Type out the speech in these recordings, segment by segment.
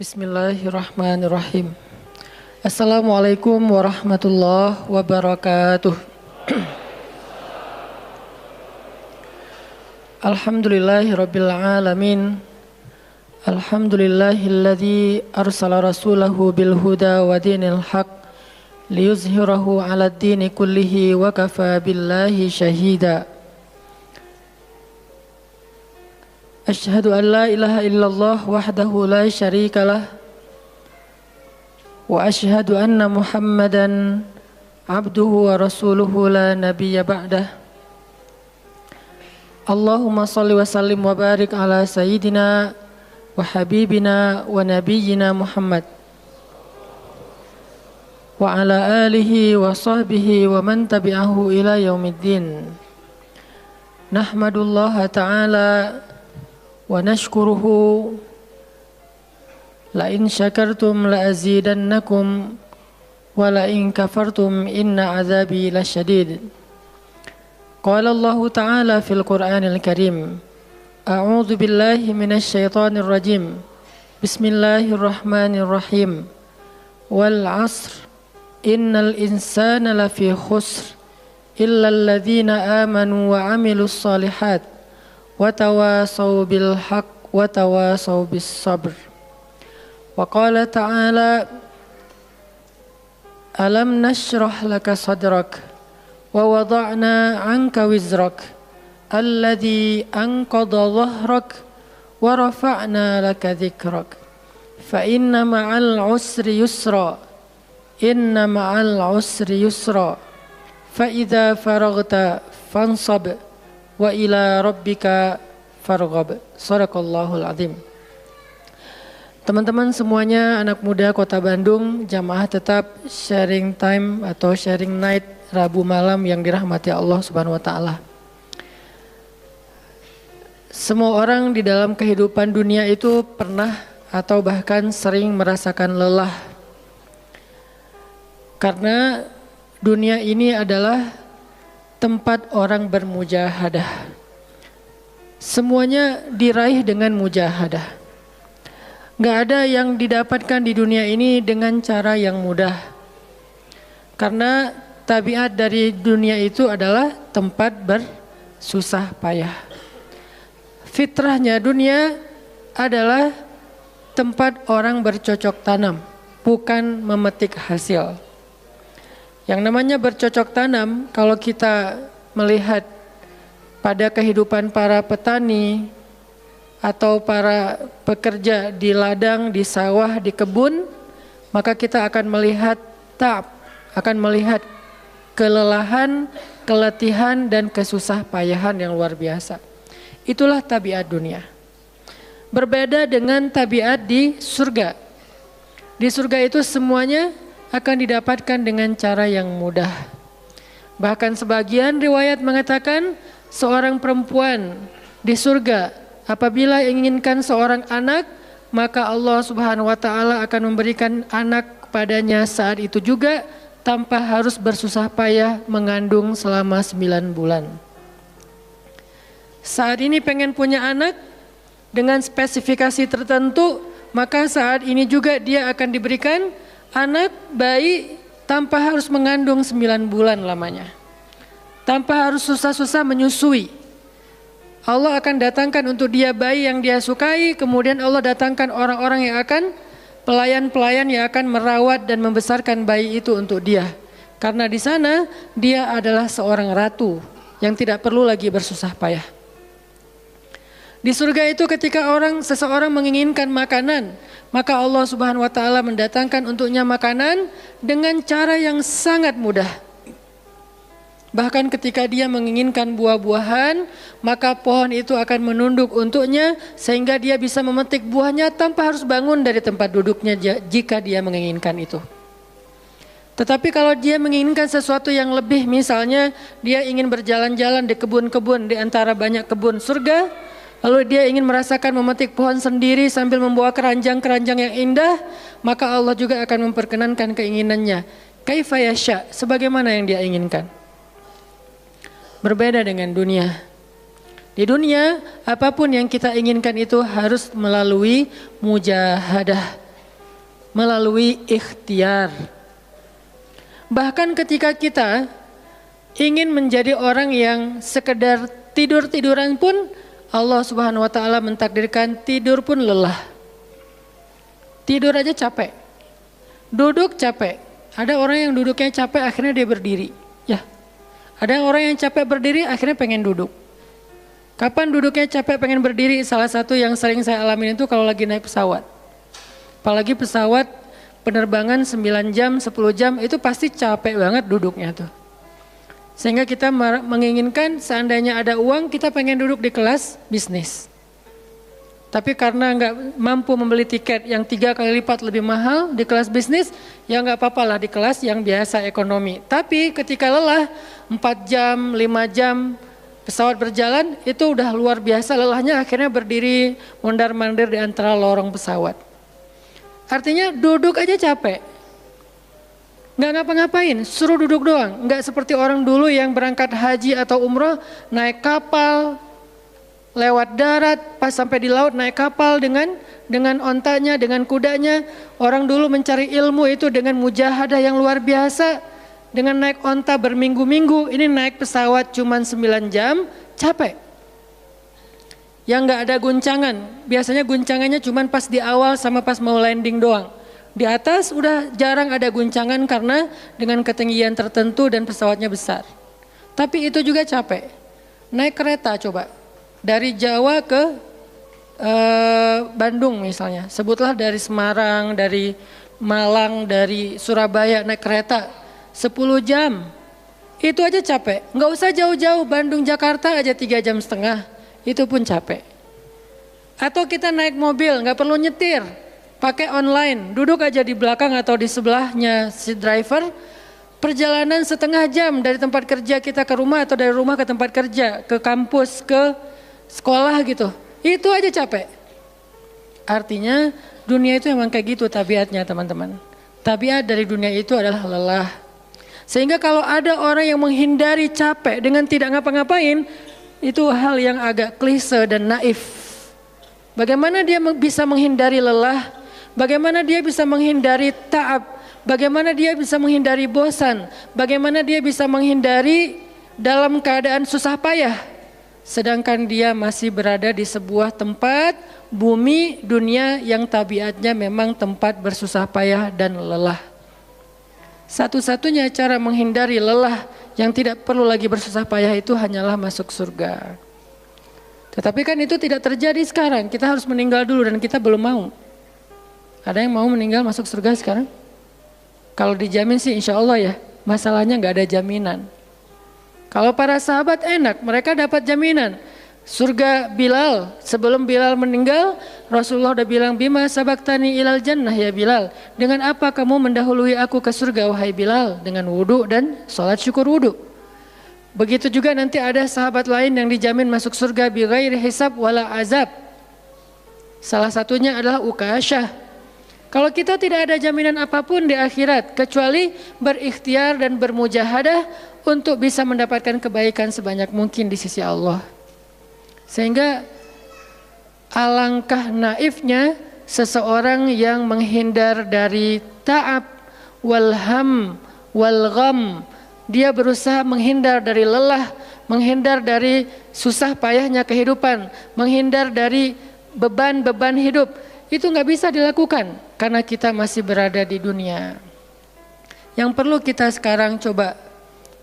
Bismillahirrahmanirrahim. Assalamualaikum warahmatullahi wabarakatuh. Alhamdulillahirabbil alamin. Alhamdulillahilladzi arsala rasulahu bil huda wa dinil haq liyuzhirahu 'alad dini kullihi wa kafa billahi syahida. Asyhadu an la ilaha illallah wahdahu la syarikalah wa asyhadu anna Muhammadan abduhu wa rasuluhu la nabiyya ba'dah. Allahumma salli wa sallim wa barik ala sayyidina wa habibina wa nabiyyina Muhammad wa ala alihi wa sahbihi wa man tabi'ahu ila yaumiddin. Nahmadullaha ta'ala wa nashkuruhu la in syakartum la azidannakum wa la in kafartum inna azabi lasyadid. Qala Allah ta'ala fil Qur'anil Karim, a'udzu billahi minasy syaithanir rajim. Bismillahirrahmanirrahim. Wal 'asr innal insana lafi khusr illa alladzina amanu wa 'amilus shalihat wa tawasaw bil haqq wa tawasaw bis sabr. Wa qala ta'ala alam nashrah laka sadrak wa wada'na 'anka wizrak alladhi anqadha dhahrak wa rafa'na laka dhikrak fa inna ma'al 'usri yusra inna ma'al 'usri yusra fa idza faraghta fansab wa ila rabbika farghab. Shadaqallahul azim. Teman-teman semuanya, anak muda Kota Bandung, jamaah tetap sharing time atau sharing night Rabu malam yang dirahmati Allah Subhanahu wa taala. Semua orang di dalam kehidupan dunia itu pernah atau bahkan sering merasakan lelah. Karena dunia ini adalah tempat orang bermujahadah. Semuanya diraih dengan mujahadah. Gak ada yang didapatkan di dunia ini dengan cara yang mudah. Karena tabiat dari dunia itu adalah tempat bersusah payah. Fitrahnya dunia adalah tempat orang bercocok tanam, bukan memetik hasil. Yang namanya bercocok tanam, kalau kita melihat pada kehidupan para petani atau para pekerja di ladang, di sawah, di kebun, maka kita akan melihat akan melihat kelelahan, keletihan dan kesusah payahan yang luar biasa. Itulah tabiat dunia. Berbeda dengan tabiat di surga. Di surga itu semuanya akan didapatkan dengan cara yang mudah. Bahkan sebagian riwayat mengatakan seorang perempuan di surga apabila inginkan seorang anak, maka Allah Subhanahu wa taala akan memberikan anak kepadanya saat itu juga tanpa harus bersusah payah mengandung selama 9 bulan. Saat ini pengen punya anak dengan spesifikasi tertentu, maka saat ini juga dia akan diberikan anak bayi tanpa harus mengandung 9 bulan lamanya. Tanpa harus susah-susah menyusui. Allah akan datangkan untuk dia bayi yang dia sukai, kemudian Allah datangkan orang-orang yang akan, pelayan-pelayan yang akan merawat dan membesarkan bayi itu untuk dia. Karena di sana dia adalah seorang ratu yang tidak perlu lagi bersusah payah. Di surga itu ketika seseorang menginginkan makanan, maka Allah Subhanahu wa taala mendatangkan untuknya makanan dengan cara yang sangat mudah. Bahkan ketika dia menginginkan buah-buahan, maka pohon itu akan menunduk untuknya sehingga dia bisa memetik buahnya tanpa harus bangun dari tempat duduknya jika dia menginginkan itu. Tetapi kalau dia menginginkan sesuatu yang lebih, misalnya dia ingin berjalan-jalan di kebun-kebun di antara banyak kebun surga, lalu dia ingin merasakan memetik pohon sendiri sambil membawa keranjang-keranjang yang indah, maka Allah juga akan memperkenankan keinginannya. Kaifa yasha, sebagaimana yang dia inginkan. Berbeda dengan dunia. Di dunia, apapun yang kita inginkan itu harus melalui mujahadah, melalui ikhtiar. Bahkan ketika kita ingin menjadi orang yang sekedar tidur-tiduran pun, Allah Subhanahu wa taala mentakdirkan tidur pun lelah. Tidur aja capek. Duduk capek. Ada orang yang duduknya capek akhirnya dia berdiri. Ya. Ada orang yang capek berdiri akhirnya pengen duduk. Kapan duduknya capek pengen berdiri? Salah satu yang sering saya alamin itu kalau lagi naik pesawat. Apalagi pesawat penerbangan 9 jam, 10 jam itu pasti capek banget duduknya tuh. Sehingga kita menginginkan seandainya ada uang kita pengen duduk di kelas bisnis. Tapi karena nggak mampu membeli tiket yang 3 kali lipat lebih mahal di kelas bisnis, ya nggak apa-apa lah di kelas yang biasa ekonomi. Tapi ketika lelah 4 jam, 5 jam pesawat berjalan itu udah luar biasa lelahnya, akhirnya berdiri mondar-mandir di antara lorong pesawat. Artinya duduk aja capek. Nggak ngapa-ngapain, suruh duduk doang. Nggak seperti orang dulu yang berangkat haji atau umroh, naik kapal, lewat darat, pas sampai di laut naik kapal dengan ontanya, dengan kudanya. Orang dulu mencari ilmu itu dengan mujahadah yang luar biasa. Dengan naik onta berminggu-minggu, ini naik pesawat cuma 9 jam, capek. Yang nggak ada guncangan, biasanya guncangannya cuma pas di awal sama pas mau landing doang. Di atas udah jarang ada guncangan karena dengan ketinggian tertentu dan pesawatnya besar. Tapi itu juga capek. Naik kereta coba. Dari Jawa ke Bandung misalnya. Sebutlah dari Semarang, dari Malang, dari Surabaya naik kereta. 10 jam. Itu aja capek. Nggak usah jauh-jauh, Bandung Jakarta aja 3,5 jam. Itu pun capek. Atau kita naik mobil, nggak perlu nyetir. Pakai online, duduk aja di belakang atau di sebelahnya si driver, perjalanan setengah jam dari tempat kerja kita ke rumah atau dari rumah ke tempat kerja, ke kampus, ke sekolah gitu. Itu aja capek. Artinya dunia itu emang kayak gitu tabiatnya teman-teman. Tabiat dari dunia itu adalah lelah. Sehingga kalau ada orang yang menghindari capek dengan tidak ngapa-ngapain, itu hal yang agak klise dan naif. Bagaimana dia bisa menghindari lelah? Bagaimana dia bisa menghindari ta'ab? Bagaimana dia bisa menghindari bosan? Bagaimana dia bisa menghindari dalam keadaan susah payah? Sedangkan dia masih berada di sebuah tempat, bumi, dunia yang tabiatnya memang tempat bersusah payah dan lelah. Satu-satunya cara menghindari lelah yang tidak perlu lagi bersusah payah itu hanyalah masuk surga. Tetapi kan itu tidak terjadi sekarang, kita harus meninggal dulu dan kita belum mau. Ada yang mau meninggal masuk surga sekarang? Kalau dijamin sih insya Allah ya, masalahnya nggak ada jaminan. Kalau para sahabat enak, mereka dapat jaminan. Surga Bilal, sebelum Bilal meninggal, Rasulullah udah bilang, Bima sabaktani ilal jannah ya Bilal. Dengan apa kamu mendahului aku ke surga wahai Bilal? Dengan wudu dan sholat syukur wudu. Begitu juga nanti ada sahabat lain yang dijamin masuk surga bighairi hisab wala azab. Salah satunya adalah Ukasyah. Kalau kita tidak ada jaminan apapun di akhirat kecuali berikhtiar dan bermujahadah untuk bisa mendapatkan kebaikan sebanyak mungkin di sisi Allah. Sehingga alangkah naifnya seseorang yang menghindar dari ta'ab wal ham wal gham. Dia berusaha menghindar dari lelah, menghindar dari susah payahnya kehidupan, menghindar dari beban-beban hidup. Itu nggak bisa dilakukan karena kita masih berada di dunia. Yang perlu kita sekarang coba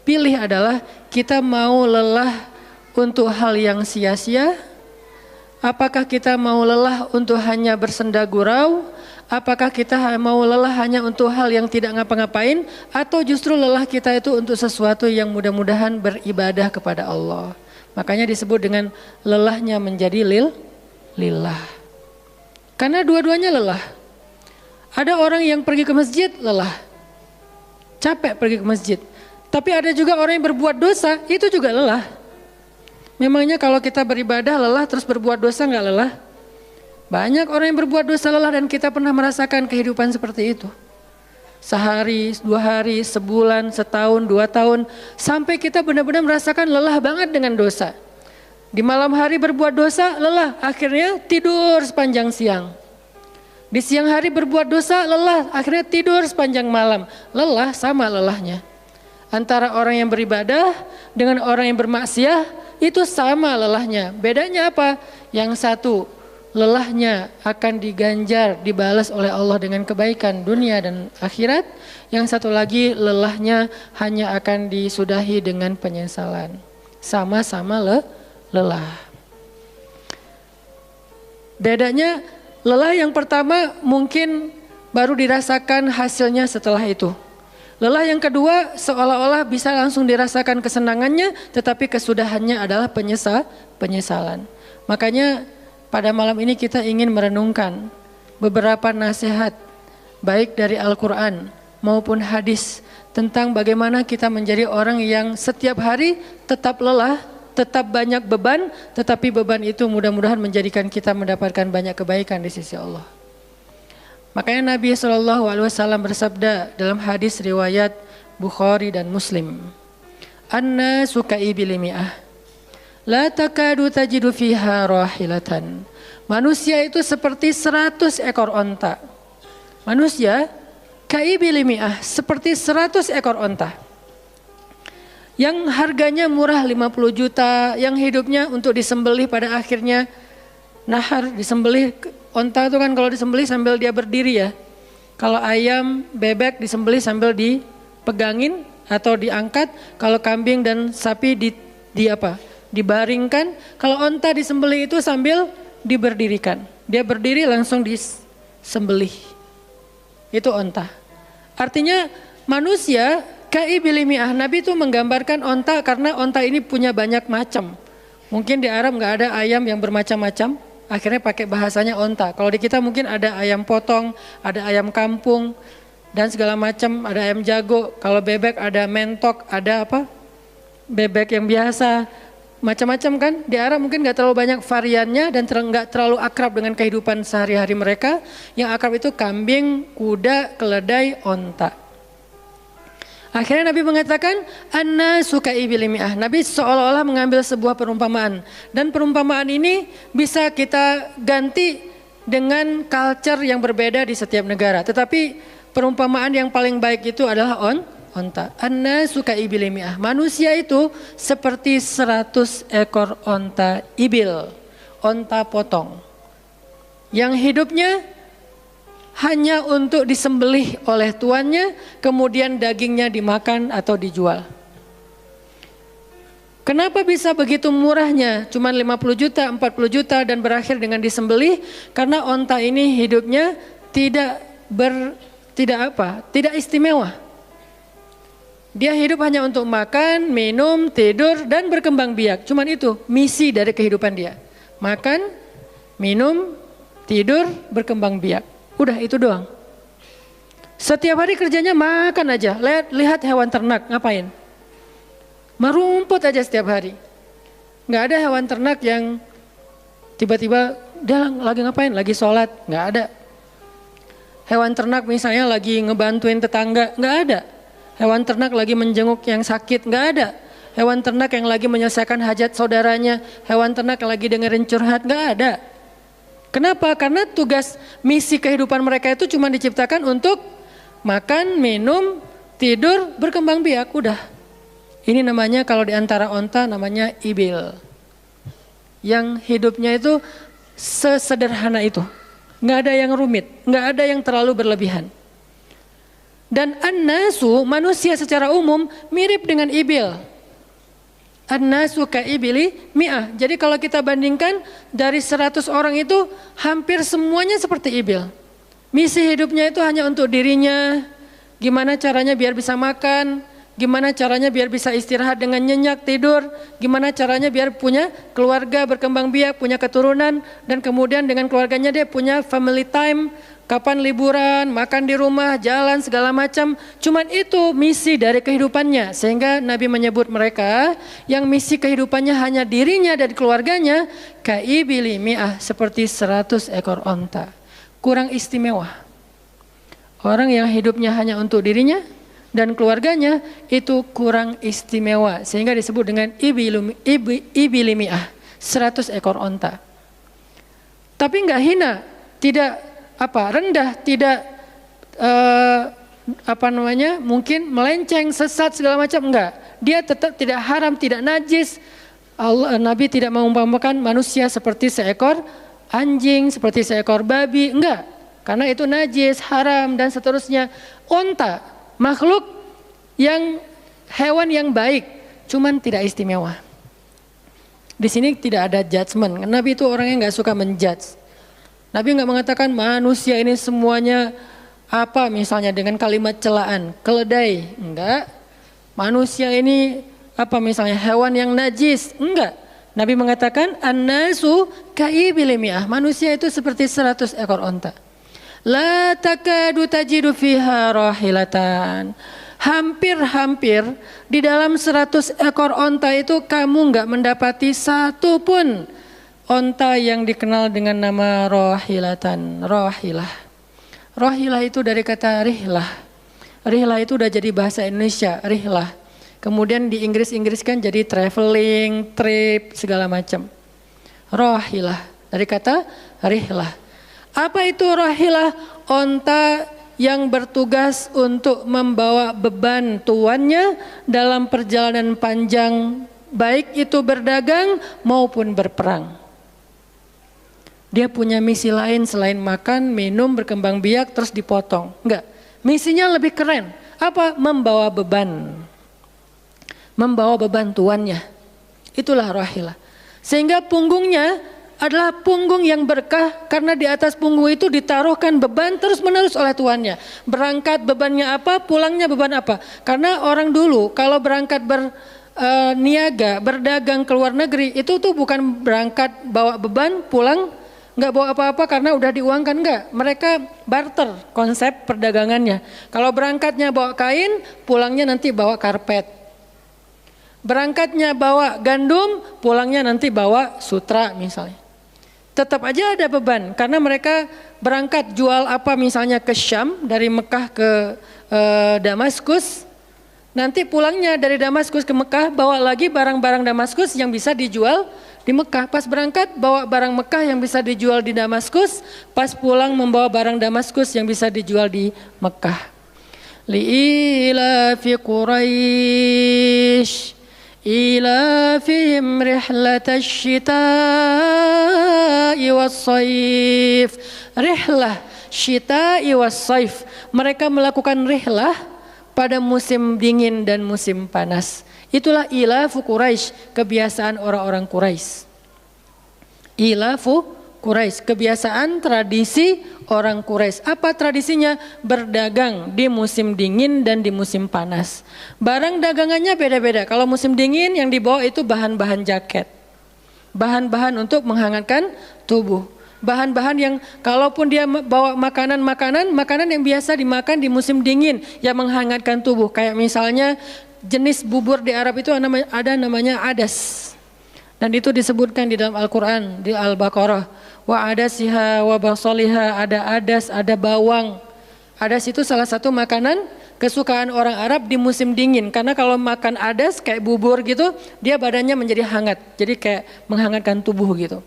pilih adalah kita mau lelah untuk hal yang sia-sia? Apakah kita mau lelah untuk hanya bersenda gurau? Apakah kita mau lelah hanya untuk hal yang tidak ngapa-ngapain? Atau justru lelah kita itu untuk sesuatu yang mudah-mudahan beribadah kepada Allah? Makanya disebut dengan lelahnya menjadi lillah. Karena dua-duanya lelah. Ada orang yang pergi ke masjid lelah. Capek pergi ke masjid. Tapi ada juga orang yang berbuat dosa, itu juga lelah. Memangnya kalau kita beribadah lelah terus berbuat dosa nggak lelah? Banyak orang yang berbuat dosa lelah dan kita pernah merasakan kehidupan seperti itu. Sehari, 2 hari, sebulan, setahun, 2 tahun. Sampai kita benar-benar merasakan lelah banget dengan dosa. Di malam hari berbuat dosa, lelah, akhirnya tidur sepanjang siang. Di siang hari berbuat dosa, lelah, akhirnya tidur sepanjang malam. Lelah sama lelahnya. Antara orang yang beribadah dengan orang yang bermaksiat itu sama lelahnya. Bedanya apa? Yang satu, lelahnya akan diganjar, dibalas oleh Allah dengan kebaikan dunia dan akhirat. Yang satu lagi, lelahnya hanya akan disudahi dengan penyesalan. Sama-sama lelah. Bedanya, lelah yang pertama mungkin baru dirasakan hasilnya setelah itu. Lelah yang kedua seolah-olah bisa langsung dirasakan kesenangannya, tetapi kesudahannya adalah penyesalan. Makanya pada malam ini kita ingin merenungkan beberapa nasihat baik dari Al-Quran maupun hadis tentang bagaimana kita menjadi orang yang setiap hari tetap lelah, tetap banyak beban, tetapi beban itu mudah-mudahan menjadikan kita mendapatkan banyak kebaikan di sisi Allah. Makanya Nabi SAW bersabda dalam hadis riwayat Bukhari dan Muslim, "An-nasu ka'ibil mi'ah, la takadu tajidu fiha rahilatan." Manusia itu seperti 100 ekor onta. Manusia ka'ibil mi'ah, seperti 100 ekor onta. Yang harganya murah 50 juta, yang hidupnya untuk disembelih pada akhirnya nahar, disembelih. Onta itu kan kalau disembelih sambil dia berdiri ya. Kalau ayam, bebek disembelih sambil dipegangin atau diangkat. Kalau kambing dan sapi dibaringkan. Kalau onta disembelih itu sambil diberdirikan. Dia berdiri langsung disembelih. Itu onta. Artinya manusia ka'ibil mi'ah. Nabi itu menggambarkan onta karena onta ini punya banyak macam. Mungkin di Arab nggak ada ayam yang bermacam-macam. Akhirnya pakai bahasanya onta. Kalau di kita mungkin ada ayam potong, ada ayam kampung, dan segala macam, ada ayam jago. Kalau bebek ada mentok, ada apa? Bebek yang biasa, macam-macam kan. Di Arab mungkin gak terlalu banyak variannya dan gak terlalu akrab dengan kehidupan sehari-hari mereka. Yang akrab itu kambing, kuda, keledai, onta. Akhirnya Nabi mengatakan, "An-nasu ka'ibil mi'ah." Nabi seolah-olah mengambil sebuah perumpamaan. Dan perumpamaan ini bisa kita ganti dengan culture yang berbeda di setiap negara. Tetapi perumpamaan yang paling baik itu adalah onta. An-nasu ka'ibil mi'ah. Manusia itu seperti 100 ekor onta ibil. Onta potong. Yang hidupnya hanya untuk disembelih oleh tuannya, kemudian dagingnya dimakan atau dijual. Kenapa bisa begitu murahnya? Cuman 50 juta, 40 juta dan berakhir dengan disembelih? Karena onta ini hidupnya tidak istimewa. Dia hidup hanya untuk makan, minum, tidur dan berkembang biak. Cuman itu misi dari kehidupan dia. Makan, minum, tidur, berkembang biak. Udah itu doang. Setiap hari kerjanya makan aja. Lihat hewan ternak ngapain? Merumput aja setiap hari. Nggak ada hewan ternak yang tiba-tiba dia lagi ngapain? Lagi sholat? Nggak ada. Hewan ternak misalnya lagi ngebantuin tetangga? Nggak ada. Hewan ternak lagi menjenguk yang sakit? Nggak ada. Hewan ternak yang lagi menyelesaikan hajat saudaranya? Hewan ternak yang lagi dengerin curhat? Nggak ada. Kenapa? Karena tugas misi kehidupan mereka itu cuma diciptakan untuk makan, minum, tidur, berkembang biak, udah. Ini namanya kalau di antara onta namanya ibil. Yang hidupnya itu sesederhana itu. Nggak ada yang rumit, nggak ada yang terlalu berlebihan. Dan an-nasu, manusia secara umum mirip dengan ibil. An-nasu ka'ibili mi'ah. Jadi kalau kita bandingkan dari 100 orang itu hampir semuanya seperti ibil. Misi hidupnya itu hanya untuk dirinya. Gimana caranya biar bisa makan. Gimana caranya biar bisa istirahat dengan nyenyak, tidur. Gimana caranya biar punya keluarga, berkembang biak, punya keturunan. Dan kemudian dengan keluarganya dia punya family time. Kapan liburan, makan di rumah, jalan segala macam. Cuman itu misi dari kehidupannya. Sehingga Nabi menyebut mereka yang misi kehidupannya hanya dirinya dan keluarganya. Ka'ibili mi'ah, seperti 100 ekor onta. Kurang istimewa. Orang yang hidupnya hanya untuk dirinya dan keluarganya itu kurang istimewa. Sehingga disebut dengan ibili mi'ah, 100 ekor onta. Tapi enggak hina, tidak rendah, tidak mungkin melenceng, sesat segala macam, enggak. Dia tetap tidak haram, tidak najis. Nabi tidak mengumpamakan manusia seperti seekor anjing, seperti seekor babi, enggak. Karena itu najis, haram dan seterusnya. Onta, makhluk yang hewan yang baik, cuman tidak istimewa. Di sini tidak ada judgement. Nabi itu orangnya nggak suka menjudge. Nabi nggak mengatakan manusia ini semuanya misalnya dengan kalimat celaan, keledai, enggak. Manusia ini misalnya hewan yang najis, enggak. Nabi mengatakan an-nasu kaibilimiah, manusia itu seperti 100 ekor onta. La takadu tajidu fiha rahilatan. Hampir-hampir di dalam 100 ekor onta itu kamu enggak mendapati satu pun onta yang dikenal dengan nama rohilatan, rohilah. Rohilah itu dari kata rihlah. Rihlah itu udah jadi bahasa Indonesia, rihlah. Kemudian di Inggris-Inggriskan jadi traveling, trip, segala macam. Rohilah dari kata rihlah. Apa itu rohilah? Onta yang bertugas untuk membawa beban tuannya dalam perjalanan panjang, baik itu berdagang maupun berperang. Dia punya misi lain selain makan, minum, berkembang biak terus dipotong. Enggak, misinya lebih keren. Apa? Membawa beban. Membawa beban tuannya. Itulah rahilah. Sehingga punggungnya adalah punggung yang berkah karena di atas punggung itu ditaruhkan beban terus menerus oleh tuannya. Berangkat bebannya apa, pulangnya beban apa. Karena orang dulu kalau berangkat berniaga, berdagang ke luar negeri itu tuh bukan berangkat bawa beban, pulang nggak bawa apa-apa karena udah diuangkan, enggak. Mereka barter konsep perdagangannya. Kalau berangkatnya bawa kain, pulangnya nanti bawa karpet. Berangkatnya bawa gandum, pulangnya nanti bawa sutra misalnya. Tetap aja ada beban karena mereka berangkat jual apa misalnya ke Syam, dari Mekah ke Damaskus. Nanti pulangnya dari Damaskus ke Mekah bawa lagi barang-barang Damaskus yang bisa dijual di Mekah. Pas berangkat bawa barang Mekah yang bisa dijual di Damaskus, pas pulang membawa barang Damaskus yang bisa dijual di Mekah. Li'ilafi Quraisy إلافهم رحلة الشتاء والصيف. Rihlah syita'i wassaif. Mereka melakukan rihlah pada musim dingin dan musim panas. Itulah ilafu Quraisy, kebiasaan orang-orang Quraisy. Ilafu Quraisy, kebiasaan tradisi orang Quraisy. Apa tradisinya? Berdagang di musim dingin dan di musim panas. Barang dagangannya beda-beda. Kalau musim dingin yang dibawa itu bahan-bahan jaket. Bahan-bahan untuk menghangatkan tubuh. Bahan-bahan yang kalaupun dia bawa makanan yang biasa dimakan di musim dingin yang menghangatkan tubuh. Kayak misalnya jenis bubur di Arab itu ada namanya adas. Dan itu disebutkan di dalam Al-Quran, di Al-Baqarah. Wa adasiha wa basaliha, ada adas, ada bawang. Adas itu salah satu makanan kesukaan orang Arab di musim dingin. Karena kalau makan adas kayak bubur gitu, dia badannya menjadi hangat. Jadi kayak menghangatkan tubuh gitu.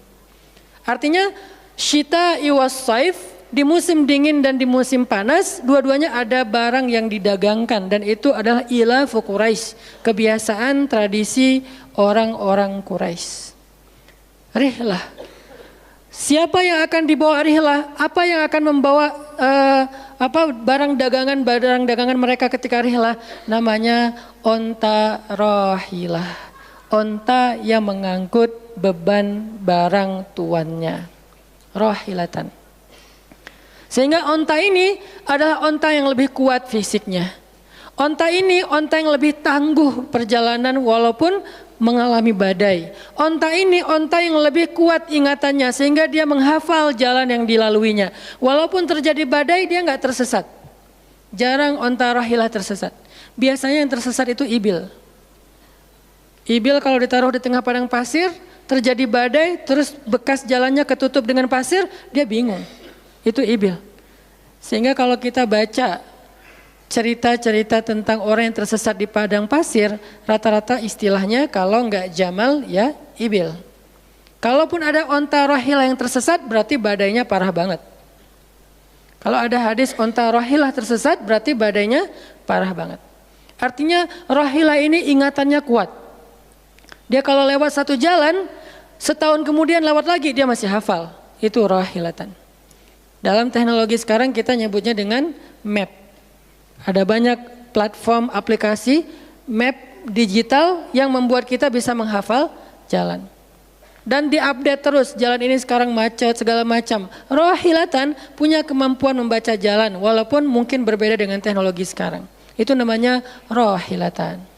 Artinya syita'i was-saif, di musim dingin dan di musim panas, dua-duanya ada barang yang didagangkan. Dan itu adalah ilafu Quraisy, kebiasaan tradisi orang-orang Quraisy. Rihlah. Siapa yang akan dibawa rihlah? Apa yang akan membawa barang dagangan mereka ketika rihlah? Namanya onta rohilah. Onta yang mengangkut beban barang tuannya. Rohilatan. Sehingga onta ini adalah onta yang lebih kuat fisiknya. Onta ini onta yang lebih tangguh perjalanan walaupun mengalami badai. Onta ini onta yang lebih kuat ingatannya sehingga dia menghafal jalan yang dilaluinya. Walaupun terjadi badai dia nggak tersesat. Jarang onta rahilah tersesat. Biasanya yang tersesat itu ibil. Ibil kalau ditaruh di tengah padang pasir, terjadi badai, terus bekas jalannya ketutup dengan pasir, dia bingung. Itu ibil. Sehingga kalau kita baca cerita-cerita tentang orang yang tersesat di padang pasir, rata-rata istilahnya kalau enggak jamal ya ibil. Kalaupun ada onta rahilah yang tersesat berarti badainya parah banget. Kalau ada hadis onta rohilah tersesat berarti badainya parah banget. Artinya rohilah ini ingatannya kuat. Dia kalau lewat satu jalan, setahun kemudian lewat lagi dia masih hafal. Itu rohilatan. Dalam teknologi sekarang kita nyebutnya dengan map. Ada banyak platform aplikasi map digital yang membuat kita bisa menghafal jalan. Dan diupdate terus, jalan ini sekarang macet segala macam. Rohilatan punya kemampuan membaca jalan walaupun mungkin berbeda dengan teknologi sekarang. Itu namanya rohilatan.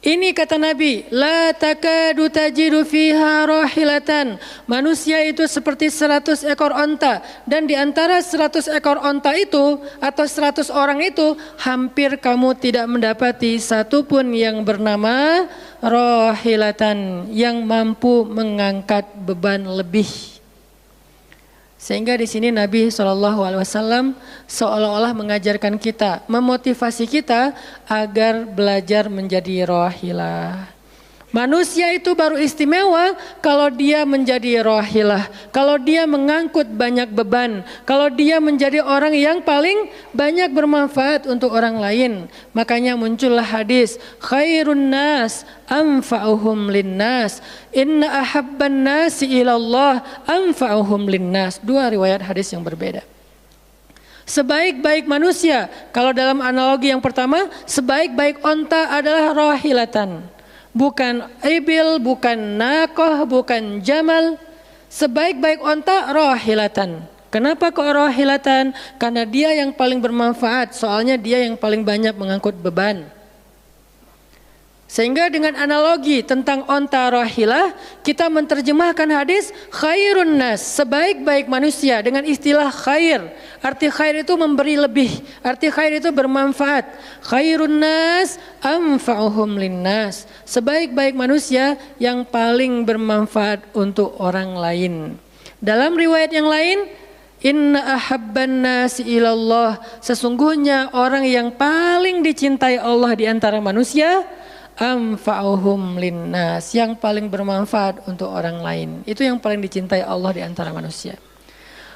Ini kata Nabi, la takadu tajidu fiha rohilatan. Manusia itu seperti 100 ekor onta. Dan di antara 100 ekor onta itu atau 100 orang itu hampir kamu tidak mendapati satupun yang bernama rohilatan yang mampu mengangkat beban lebih. Sehingga di sini Nabi SAW seolah-olah mengajarkan kita, memotivasi kita agar belajar menjadi rohilah. Manusia itu baru istimewa kalau dia menjadi rohilah, kalau dia mengangkut banyak beban, kalau dia menjadi orang yang paling banyak bermanfaat untuk orang lain. Makanya muncullah hadis, khairun nas anfa'uhum linnas, inna ahabban nasi ilallah anfa'uhum linnas. Dua riwayat hadis yang berbeda. Sebaik-baik manusia, kalau dalam analogi yang pertama, sebaik-baik onta adalah rohilatan. Bukan ibil, bukan nakoh, bukan jamal. Sebaik-baik onta rohilatan. Kenapa kok rohilatan? Karena dia yang paling bermanfaat. Soalnya dia yang paling banyak mengangkut beban. Sehingga dengan analogi tentang onta rohilah, kita menerjemahkan hadis khairun nas, sebaik-baik manusia dengan istilah khair. Arti khair itu memberi lebih, arti khair itu bermanfaat. Khairun nas anfa'uhum linnas, sebaik-baik manusia yang paling bermanfaat untuk orang lain. Dalam riwayat yang lain, inna ahabban nasi ilallah, sesungguhnya orang yang paling dicintai Allah di antara manusia, anfa'uhum linnas, yang paling bermanfaat untuk orang lain. Itu yang paling dicintai Allah di antara manusia.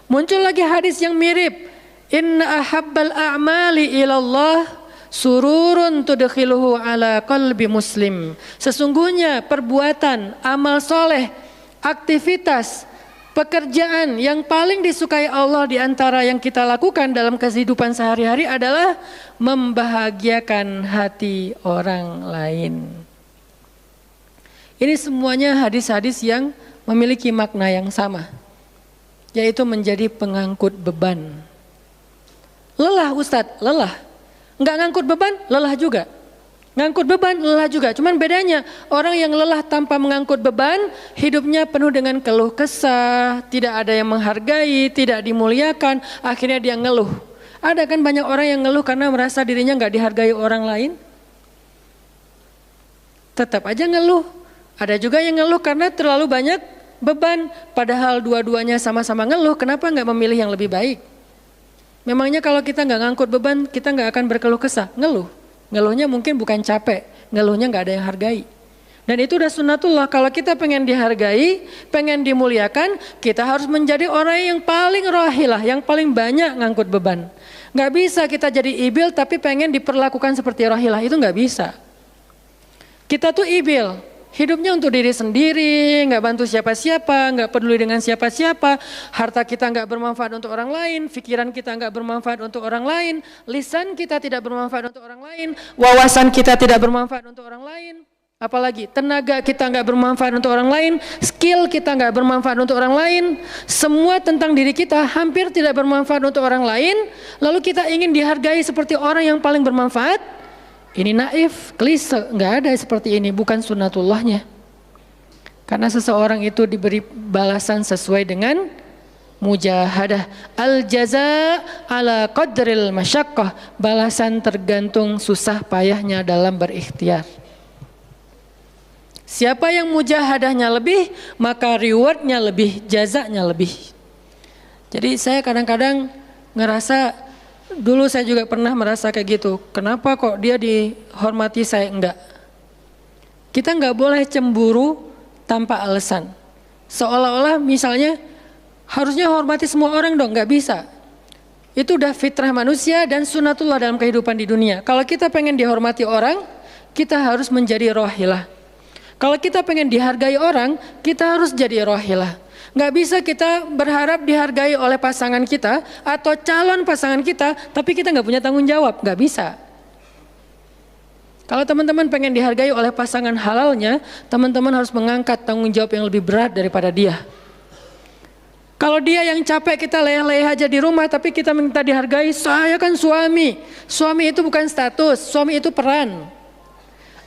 Muncul lagi hadis yang mirip, inna ahabbal a'mali ilallah sururun tudkhiluhu ala qalbi muslim. Sesungguhnya perbuatan, amal soleh, aktivitas, pekerjaan yang paling disukai Allah di antara yang kita lakukan dalam kehidupan sehari-hari adalah membahagiakan hati orang lain. Ini semuanya hadis-hadis yang memiliki makna yang sama, yaitu menjadi pengangkut beban. Lelah Ustadz, lelah. Enggak ngangkut beban, lelah juga. Ngangkut beban, lelah juga. Cuman bedanya orang yang lelah tanpa mengangkut beban, hidupnya penuh dengan keluh kesah, tidak ada yang menghargai, tidak dimuliakan, akhirnya dia ngeluh. Ada kan banyak orang yang ngeluh karena merasa dirinya nggak dihargai orang lain. Tetap aja ngeluh. Ada juga yang ngeluh karena terlalu banyak beban. Padahal dua-duanya sama-sama ngeluh, kenapa nggak memilih yang lebih baik? Memangnya kalau kita nggak ngangkut beban, kita nggak akan berkeluh kesah, ngeluh. Ngeluhnya mungkin bukan capek, ngeluhnya nggak ada yang hargai. Dan itu udah sunnatullah, kalau kita pengen dihargai, pengen dimuliakan, kita harus menjadi orang yang paling rohilah, yang paling banyak ngangkut beban. Nggak bisa kita jadi ibil tapi pengen diperlakukan seperti rohilah, itu nggak bisa. Kita tuh ibil, hidupnya untuk diri sendiri, nggak bantu siapa-siapa, nggak peduli dengan siapa-siapa, harta kita nggak bermanfaat untuk orang lain, pikiran kita nggak bermanfaat untuk orang lain, lisan kita tidak bermanfaat untuk orang lain, wawasan kita tidak bermanfaat untuk orang lain, apalagi tenaga kita nggak bermanfaat untuk orang lain, skill kita nggak bermanfaat untuk orang lain, semua tentang diri kita hampir tidak bermanfaat untuk orang lain, lalu kita ingin dihargai seperti orang yang paling bermanfaat. Ini naif, klise, nggak ada seperti ini, bukan sunnatullahnya. Karena seseorang itu diberi balasan sesuai dengan mujahadah. Al-jaza ala qadril masyaqqah, balasan tergantung susah payahnya dalam berikhtiar. Siapa yang mujahadahnya lebih, maka rewardnya lebih, jazanya lebih. Jadi saya kadang-kadang ngerasa, dulu saya juga pernah merasa kayak gitu. Kenapa kok dia dihormati saya enggak? Kita enggak boleh cemburu tanpa alasan. Seolah-olah misalnya Harusnya hormati semua orang dong, nggak bisa. Itu udah fitrah manusia dan sunatullah dalam kehidupan di dunia. Kalau kita pengen dihormati orang, kita harus menjadi rohilah. Kalau kita pengen dihargai orang, kita harus jadi rohilah. Nggak bisa kita berharap dihargai oleh pasangan kita atau calon pasangan kita, tapi kita nggak punya tanggung jawab, nggak bisa. Kalau teman-teman pengen dihargai oleh pasangan halalnya, teman-teman harus mengangkat tanggung jawab yang lebih berat daripada dia. Kalau dia yang capek kita leleh aja di rumah tapi kita minta dihargai, saya kan suami. Suami itu bukan status, suami itu peran.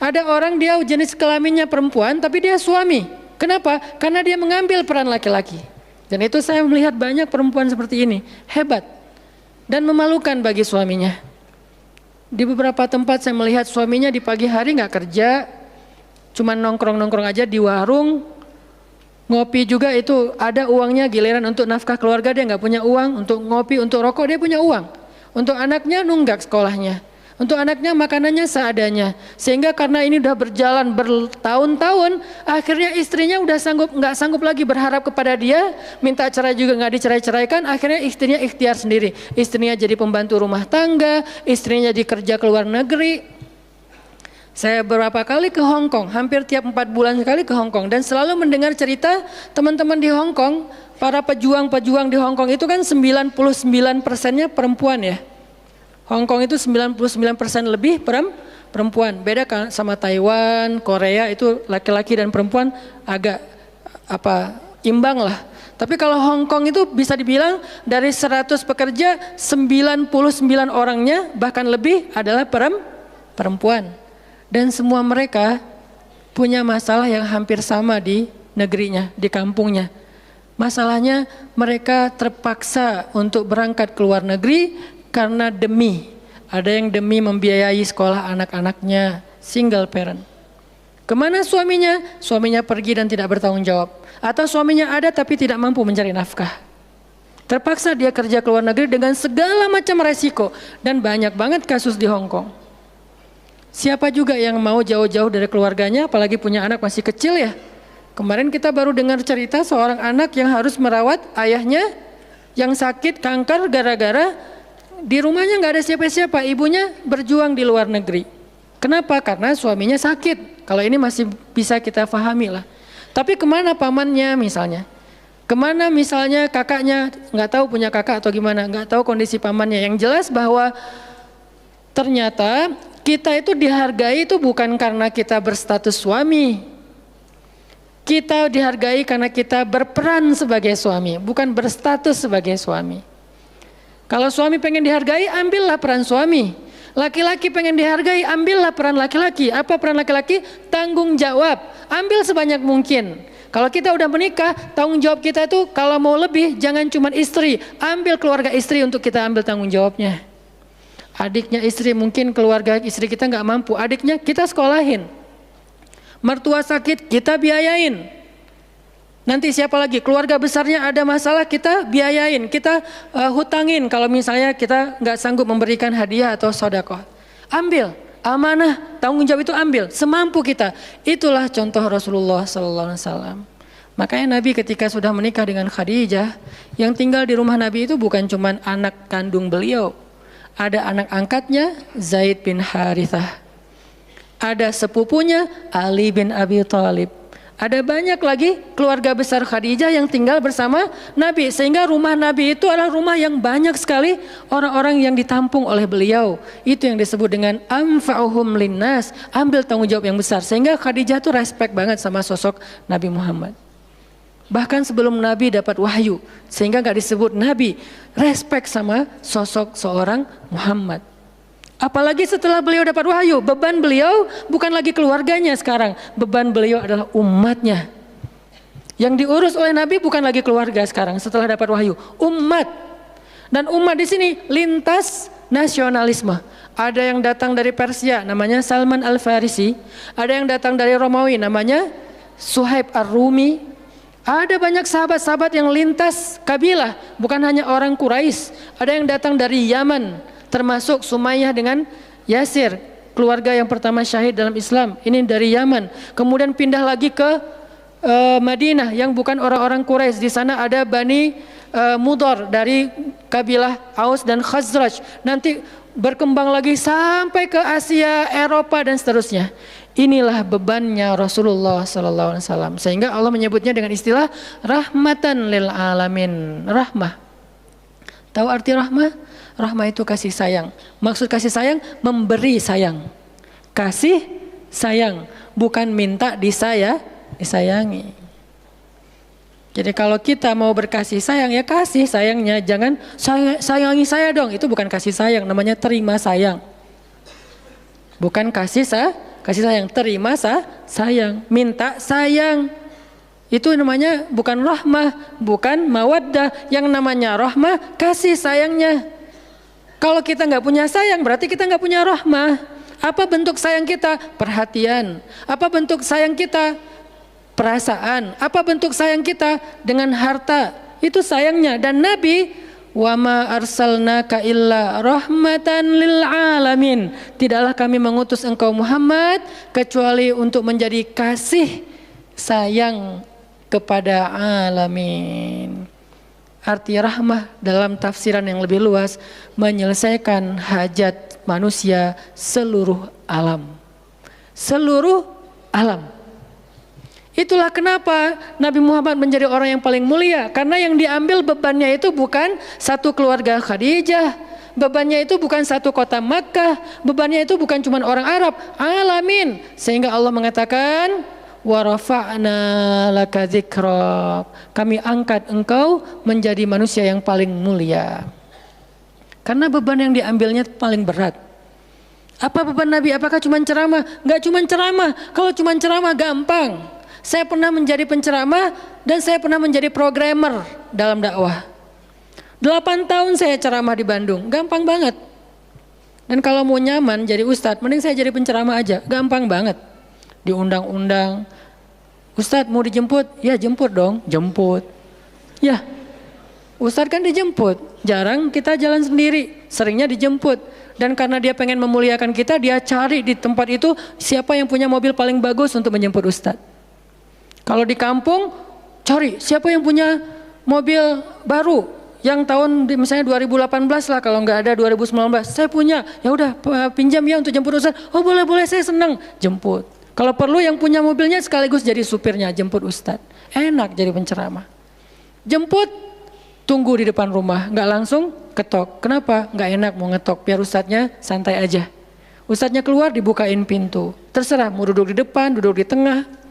Ada orang dia jenis kelaminnya perempuan tapi dia suami. Kenapa? Karena dia mengambil peran laki-laki. Dan itu saya melihat banyak perempuan seperti ini, hebat dan memalukan bagi suaminya. Di beberapa tempat saya melihat suaminya di pagi hari nggak kerja, cuma nongkrong-nongkrong aja di warung. Ngopi juga itu ada uangnya, giliran untuk nafkah keluarga dia nggak punya uang, untuk ngopi, untuk rokok dia punya uang. Untuk anaknya nunggak sekolahnya, untuk anaknya makanannya seadanya. Sehingga karena ini udah berjalan bertahun-tahun, akhirnya istrinya udah nggak sanggup lagi berharap kepada dia, minta cerai juga nggak dicerai-ceraikan, akhirnya istrinya ikhtiar sendiri. Istrinya jadi pembantu rumah tangga, istrinya jadi kerja ke luar negeri. Saya beberapa kali ke Hong Kong, hampir tiap 4 bulan sekali ke Hong Kong, dan selalu mendengar cerita teman-teman di Hong Kong, para pejuang-pejuang di Hong Kong itu kan 99%-nya perempuan ya. Hong Kong itu 99% lebih perempuan. Beda kan sama Taiwan, Korea itu laki-laki dan perempuan agak imbang lah. Tapi kalau Hong Kong itu bisa dibilang dari 100 pekerja 99 orangnya bahkan lebih adalah perempuan. Dan semua mereka punya masalah yang hampir sama di negerinya, di kampungnya. Masalahnya mereka terpaksa untuk berangkat ke luar negeri karena ada yang demi membiayai sekolah anak-anaknya, single parent. Kemana suaminya? Suaminya pergi dan tidak bertanggung jawab. Atau suaminya ada tapi tidak mampu mencari nafkah. Terpaksa dia kerja ke luar negeri dengan segala macam resiko. Dan banyak banget kasus di Hong Kong. Siapa juga yang mau jauh-jauh dari keluarganya, apalagi punya anak masih kecil ya. Kemarin kita baru dengar cerita seorang anak yang harus merawat ayahnya yang sakit kanker gara-gara di rumahnya nggak ada siapa-siapa, ibunya berjuang di luar negeri. Kenapa? Karena suaminya sakit. Kalau ini masih bisa kita pahami lah. Tapi kemana pamannya misalnya? Kemana misalnya kakaknya, nggak tahu punya kakak atau gimana, nggak tahu kondisi pamannya. Yang jelas bahwa ternyata kita itu dihargai itu bukan karena kita berstatus suami. Kita dihargai karena kita berperan sebagai suami, bukan berstatus sebagai suami. Kalau suami pengen dihargai, ambillah peran suami. Laki-laki pengen dihargai, ambillah peran laki-laki. Apa peran laki-laki? Tanggung jawab. Ambil sebanyak mungkin. Kalau kita udah menikah, tanggung jawab kita itu kalau mau lebih, jangan cuma istri. Ambil keluarga istri untuk kita ambil tanggung jawabnya. Adiknya istri, mungkin keluarga istri kita nggak mampu, adiknya kita sekolahin. Mertua sakit kita biayain. Nanti siapa lagi? Keluarga besarnya ada masalah kita biayain, kita hutangin. Kalau misalnya kita nggak sanggup memberikan hadiah atau sedekah, ambil amanah, tanggung jawab itu ambil semampu kita. Itulah contoh Rasulullah SAW. Makanya Nabi ketika sudah menikah dengan Khadijah, yang tinggal di rumah Nabi itu bukan cuma anak kandung beliau. Ada anak angkatnya Zaid bin Harithah. Ada sepupunya Ali bin Abi Thalib. Ada banyak lagi keluarga besar Khadijah yang tinggal bersama Nabi. Sehingga rumah Nabi itu adalah rumah yang banyak sekali orang-orang yang ditampung oleh beliau. Itu yang disebut dengan anfa'uhum linnas. Ambil tanggung jawab yang besar. Sehingga Khadijah tuh respect banget sama sosok Nabi Muhammad. Bahkan sebelum Nabi dapat wahyu, sehingga gak disebut Nabi, respect sama sosok seorang Muhammad. Apalagi setelah beliau dapat wahyu, beban beliau bukan lagi keluarganya sekarang, beban beliau adalah umatnya. Yang diurus oleh Nabi bukan lagi keluarga sekarang setelah dapat wahyu, umat. Dan umat di sini lintas nasionalisme. Ada yang datang dari Persia, namanya Salman Al-Farisi. Ada yang datang dari Romawi, namanya Suhaib Ar-Rumi. Ada banyak sahabat-sahabat yang lintas kabilah, bukan hanya orang Quraisy. Ada yang datang dari Yaman, termasuk Sumayyah dengan Yasir, keluarga yang pertama syahid dalam Islam. Ini dari Yaman. Kemudian pindah lagi ke Madinah yang bukan orang-orang Quraisy. Di sana ada Bani Mudhar dari kabilah Aus dan Khazraj. Nanti berkembang lagi sampai ke Asia, Eropa dan seterusnya. Inilah bebannya Rasulullah sallallahu alaihi wasallam. Sehingga Allah menyebutnya dengan istilah rahmatan lil alamin. Rahmah. Tahu arti rahmah? Rahmah itu kasih sayang. Maksud kasih sayang memberi sayang. Kasih sayang, bukan minta disayangi. Jadi kalau kita mau berkasih sayang ya kasih sayangnya, jangan sayangi saya dong. Itu bukan kasih sayang, namanya terima sayang. Bukan kasih sayang, terima sayang, minta sayang. Itu namanya bukan rahmah, bukan mawaddah. Yang namanya rahmah kasih sayangnya. Kalau kita nggak punya sayang berarti kita nggak punya rahmah. Apa bentuk sayang kita? Perhatian. Apa bentuk sayang kita? Perasaan. Apa bentuk sayang kita? Dengan harta. Itu sayangnya. Dan Nabi, wa ma arsalnaka illa rahmatan lil alamin. Tidaklah kami mengutus engkau Muhammad kecuali untuk menjadi kasih sayang kepada alamin. Arti rahmah dalam tafsiran yang lebih luas menyelesaikan hajat manusia seluruh alam. Seluruh alam. Itulah kenapa Nabi Muhammad menjadi orang yang paling mulia. Karena yang diambil bebannya itu bukan satu keluarga Khadijah. Bebannya itu bukan satu kota Makkah. Bebannya itu bukan cuma orang Arab. Alamin. Sehingga Allah mengatakan, wa rafa'na laka dzikrak. Kami angkat engkau menjadi manusia yang paling mulia. Karena beban yang diambilnya paling berat. Apa beban Nabi? Apakah cuma ceramah? Enggak cuma ceramah. Kalau cuma ceramah gampang. Saya pernah menjadi penceramah dan saya pernah menjadi programmer dalam dakwah. 8 tahun saya ceramah di Bandung, gampang banget. Dan kalau mau nyaman jadi ustadz, mending saya jadi penceramah aja, gampang banget. Diundang-undang, ustadz mau dijemput? Ya jemput dong, jemput. Ya, ustadz kan dijemput, jarang kita jalan sendiri, seringnya dijemput. Dan karena dia pengen memuliakan kita, dia cari di tempat itu siapa yang punya mobil paling bagus untuk menjemput ustadz. Kalau di kampung, cari siapa yang punya mobil baru yang tahun misalnya 2018 lah, kalau nggak ada 2019. Saya punya, ya udah pinjam ya untuk jemput ustadz. Oh boleh saya senang, jemput. Kalau perlu yang punya mobilnya sekaligus jadi supirnya, jemput ustadz. Enak jadi penceramah. Jemput, tunggu di depan rumah, nggak langsung ketok. Kenapa? Nggak enak mau ngetok, biar ustadznya santai aja. Ustadznya keluar dibukain pintu. Terserah mau duduk di depan, duduk di tengah.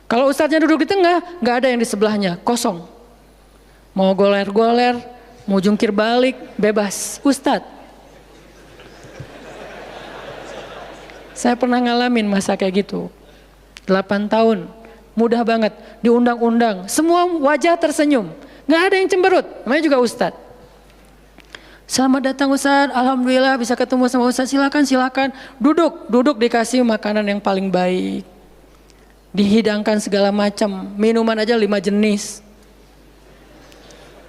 Kalau ustadznya duduk di tengah, nggak ada yang di sebelahnya, kosong. Mau goler-goler, mau jungkir balik, bebas. Ustadz. Saya pernah ngalamin masa kayak gitu. 8 tahun, mudah banget, diundang-undang. Semua wajah tersenyum, nggak ada yang cemberut, namanya juga ustadz. Selamat datang ustadz, alhamdulillah bisa ketemu sama ustadz, silakan. Duduk dikasih makanan yang paling baik. Dihidangkan segala macam, minuman aja 5 jenis.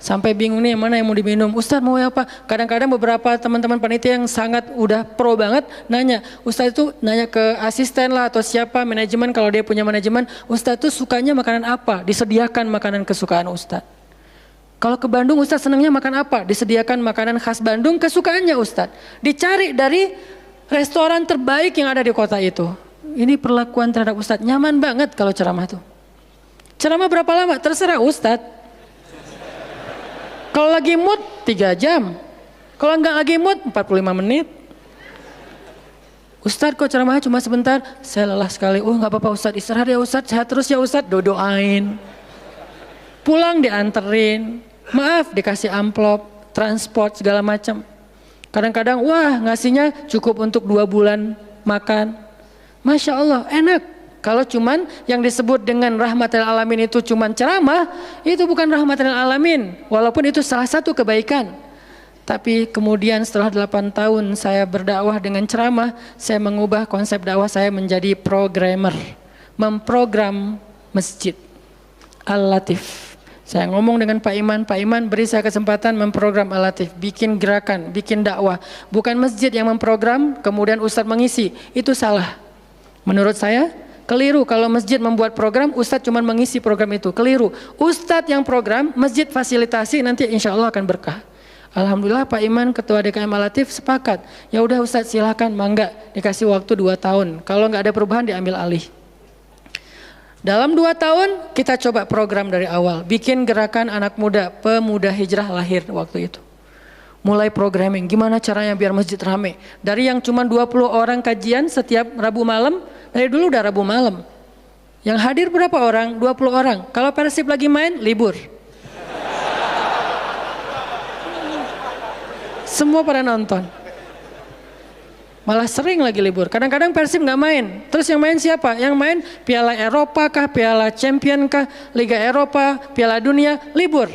Sampai bingung nih mana yang mau diminum. Ustadz mau apa? Kadang-kadang beberapa teman-teman panitia yang sangat udah pro banget nanya. Ustadz itu nanya ke asisten lah atau siapa manajemen, kalau dia punya manajemen. Ustadz itu sukanya makanan apa? Disediakan makanan kesukaan Ustadz. Kalau ke Bandung Ustadz senangnya makan apa? Disediakan makanan khas Bandung kesukaannya Ustadz. Dicari dari restoran terbaik yang ada di kota itu. Ini perlakuan terhadap ustadz, nyaman banget kalau ceramah tuh. Ceramah berapa lama? Terserah ustadz. Kalau lagi mood 3 jam. Kalau nggak lagi mood 45 menit. Ustadz kok ceramahnya cuma sebentar? Saya lelah sekali. Oh nggak apa-apa ustadz, istirahat ya ustadz, sehat terus ya ustadz. Doain. Pulang dianterin. Maaf dikasih amplop, transport segala macam. Kadang-kadang wah ngasihnya cukup untuk 2 bulan makan. Masya Allah enak. Kalau cuman yang disebut dengan rahmatil alamin itu cuman ceramah, itu bukan rahmatil alamin. Walaupun itu salah satu kebaikan. Tapi kemudian setelah 8 tahun saya berdakwah dengan ceramah, saya mengubah konsep dakwah saya menjadi programmer. Memprogram masjid. Al-Latif. Saya ngomong dengan Pak Iman beri saya kesempatan memprogram Al-Latif. Bikin gerakan, bikin dakwah. Bukan masjid yang memprogram, kemudian ustadz mengisi. Itu salah. Menurut saya Keliru kalau masjid membuat program, ustadz cuma mengisi program itu. Keliru. Ustadz yang program, masjid fasilitasi, nanti insya Allah akan berkah. Alhamdulillah Pak Iman, Ketua DKM Al-Latif sepakat. Ya udah Ustadz silahkan, mangga dikasih waktu 2 tahun. Kalau nggak ada perubahan diambil alih. Dalam 2 tahun kita coba program dari awal. Bikin gerakan anak muda, pemuda hijrah lahir waktu itu. Mulai programming, gimana caranya biar masjid rame. Dari yang cuma 20 orang kajian setiap Rabu malam, dari dulu udah Rabu malam. Yang hadir berapa orang? 20 orang. Kalau Persib lagi main, libur. Semua pada nonton. Malah sering lagi libur. Kadang-kadang Persib nggak main. Terus yang main siapa? Yang main Piala Eropa kah, Piala Champion kah, Liga Eropa, Piala Dunia, libur.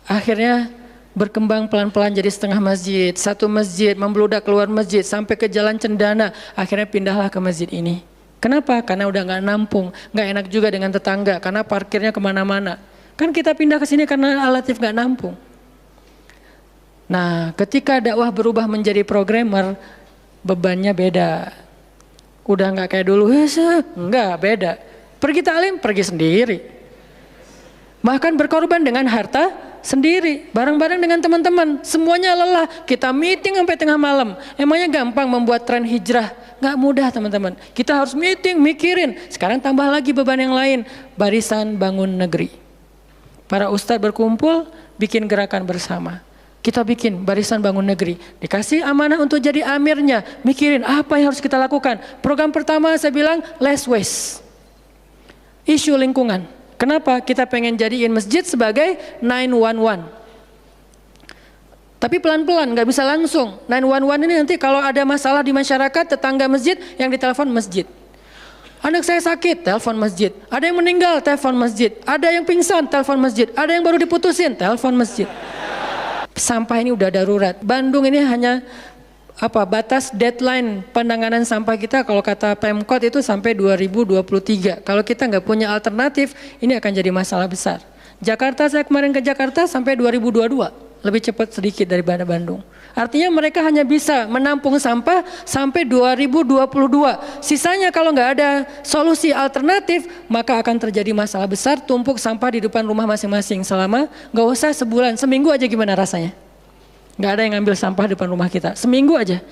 Akhirnya berkembang pelan-pelan jadi setengah masjid. Satu masjid membludak keluar masjid sampai ke Jalan Cendana. Akhirnya pindahlah ke masjid ini. Kenapa? Karena udah nggak nampung. Nggak enak juga dengan tetangga karena parkirnya kemana-mana. Kan kita pindah ke sini karena Al-Latif nggak nampung. Nah, ketika dakwah berubah menjadi programmer, bebannya beda. Udah nggak kayak dulu, enggak, beda. Pergi taklim, pergi sendiri. Bahkan berkorban dengan harta sendiri, bareng-bareng dengan teman-teman. Semuanya lelah, kita meeting sampai tengah malam. Emangnya gampang membuat tren hijrah? Nggak mudah teman-teman. Kita harus meeting, mikirin. Sekarang tambah lagi beban yang lain, Barisan Bangun Negeri. Para ustadz berkumpul, bikin gerakan bersama. Kita bikin Barisan Bangun Negeri, dikasih amanah untuk jadi amirnya, mikirin apa yang harus kita lakukan. Program pertama saya bilang less waste, isu lingkungan. Kenapa? Kita pengen jadiin masjid sebagai 911. Tapi pelan-pelan, nggak bisa langsung. 911 ini nanti kalau ada masalah di masyarakat, tetangga masjid yang ditelepon masjid. Anak saya sakit, telepon masjid. Ada yang meninggal, telepon masjid. Ada yang pingsan, telepon masjid. Ada yang baru diputusin, telepon masjid. Sampah ini udah darurat. Bandung ini hanya batas deadline penanganan sampah kita kalau kata Pemkot itu sampai 2023. Kalau kita nggak punya alternatif, ini akan jadi masalah besar. Jakarta, saya kemarin ke Jakarta sampai 2022, lebih cepat sedikit daripada Bandung. Artinya mereka hanya bisa menampung sampah sampai 2022. Sisanya kalau nggak ada solusi alternatif, maka akan terjadi masalah besar, tumpuk sampah di depan rumah masing-masing selama nggak usah sebulan, seminggu aja gimana rasanya? Nggak ada yang ngambil sampah di depan rumah kita, seminggu aja.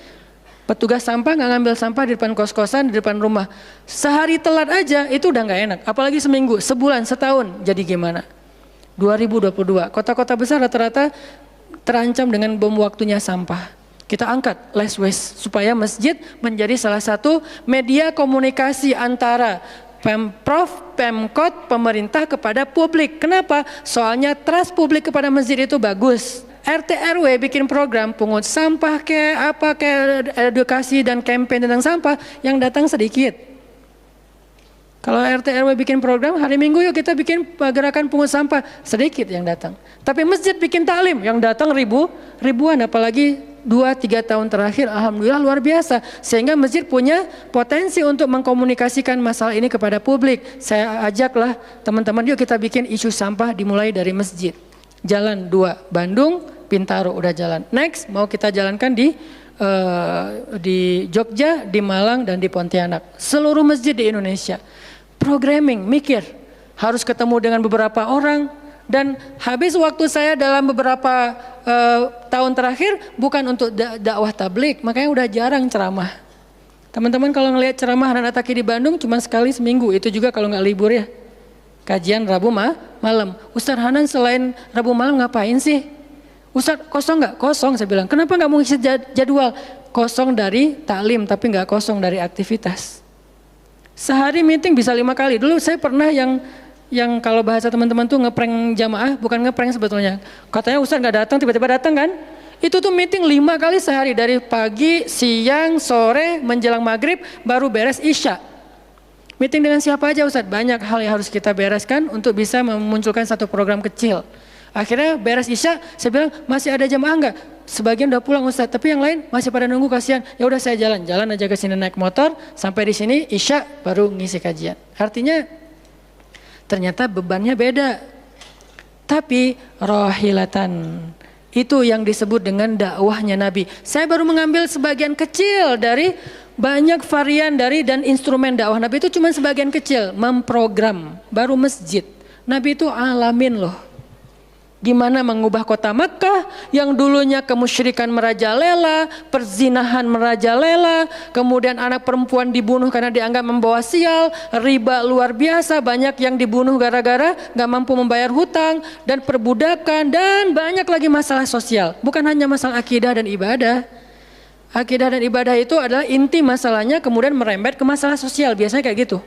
Petugas sampah nggak ngambil sampah di depan kos-kosan, di depan rumah. Sehari telat aja itu udah nggak enak, apalagi seminggu, sebulan, setahun, jadi gimana? 2022, kota-kota besar rata-rata terancam dengan bom waktunya sampah. Kita angkat less waste supaya masjid menjadi salah satu media komunikasi antara Pemprov, Pemkot, pemerintah kepada publik. Kenapa? Soalnya trust publik kepada masjid itu bagus. RT RW bikin program pungut sampah kayak edukasi dan campaign tentang sampah, yang datang sedikit. Kalau RT RW bikin program, hari Minggu yuk kita bikin gerakan pungut sampah, sedikit yang datang. Tapi masjid bikin taklim, yang datang ribuan, apalagi 2-3 tahun terakhir, alhamdulillah luar biasa. Sehingga masjid punya potensi untuk mengkomunikasikan masalah ini kepada publik. Saya ajaklah teman-teman, yuk kita bikin isu sampah dimulai dari masjid. Jalan 2, Bandung, Bintaro udah jalan. Next mau kita jalankan di Jogja, di Malang, dan di Pontianak. Seluruh masjid di Indonesia. Programming, mikir, harus ketemu dengan beberapa orang, dan habis waktu saya dalam beberapa tahun terakhir bukan untuk dakwah tablik, makanya udah jarang ceramah. Teman-teman kalau ngelihat ceramah anak Taki di Bandung cuma sekali seminggu, itu juga kalau nggak libur ya. Kajian Rabu malam. Ustaz Hanan selain Rabu malam ngapain sih? Ustaz kosong nggak? Kosong, saya bilang. Kenapa nggak mau ngisi jadwal? Kosong dari taklim tapi nggak kosong dari aktivitas. Sehari meeting bisa 5 kali. Dulu saya pernah yang kalau bahasa teman-teman tuh ngeprank jamaah, bukan ngeprank sebetulnya. Katanya Ustaz nggak datang, tiba-tiba datang kan? Itu tuh meeting 5 kali sehari, dari pagi, siang, sore, menjelang maghrib, baru beres isya. Meeting dengan siapa aja Ustaz? Banyak hal yang harus kita bereskan untuk bisa memunculkan satu program kecil. Akhirnya beres isya, saya bilang masih ada jamaah enggak? Sebagian udah pulang Ustaz, tapi yang lain masih pada nunggu, kasihan. Ya udah saya jalan aja ke sini naik motor, sampai di sini isya baru ngisi kajian. Artinya ternyata bebannya beda. Tapi rohilatan, Itu yang disebut dengan dakwahnya Nabi. Saya baru mengambil sebagian kecil dari banyak varian dari dan instrumen dakwah Nabi, itu cuma sebagian kecil. Memprogram, baru masjid. Nabi itu alamin loh. Gimana mengubah kota Mekah yang dulunya kemusyrikan merajalela, perzinahan merajalela, kemudian anak perempuan dibunuh karena dianggap membawa sial, riba luar biasa, banyak yang dibunuh gara-gara gak mampu membayar hutang, dan perbudakan, dan banyak lagi masalah sosial. Bukan hanya masalah akidah dan ibadah. Akidah dan ibadah itu adalah inti masalahnya, kemudian merembet ke masalah sosial, biasanya kayak gitu.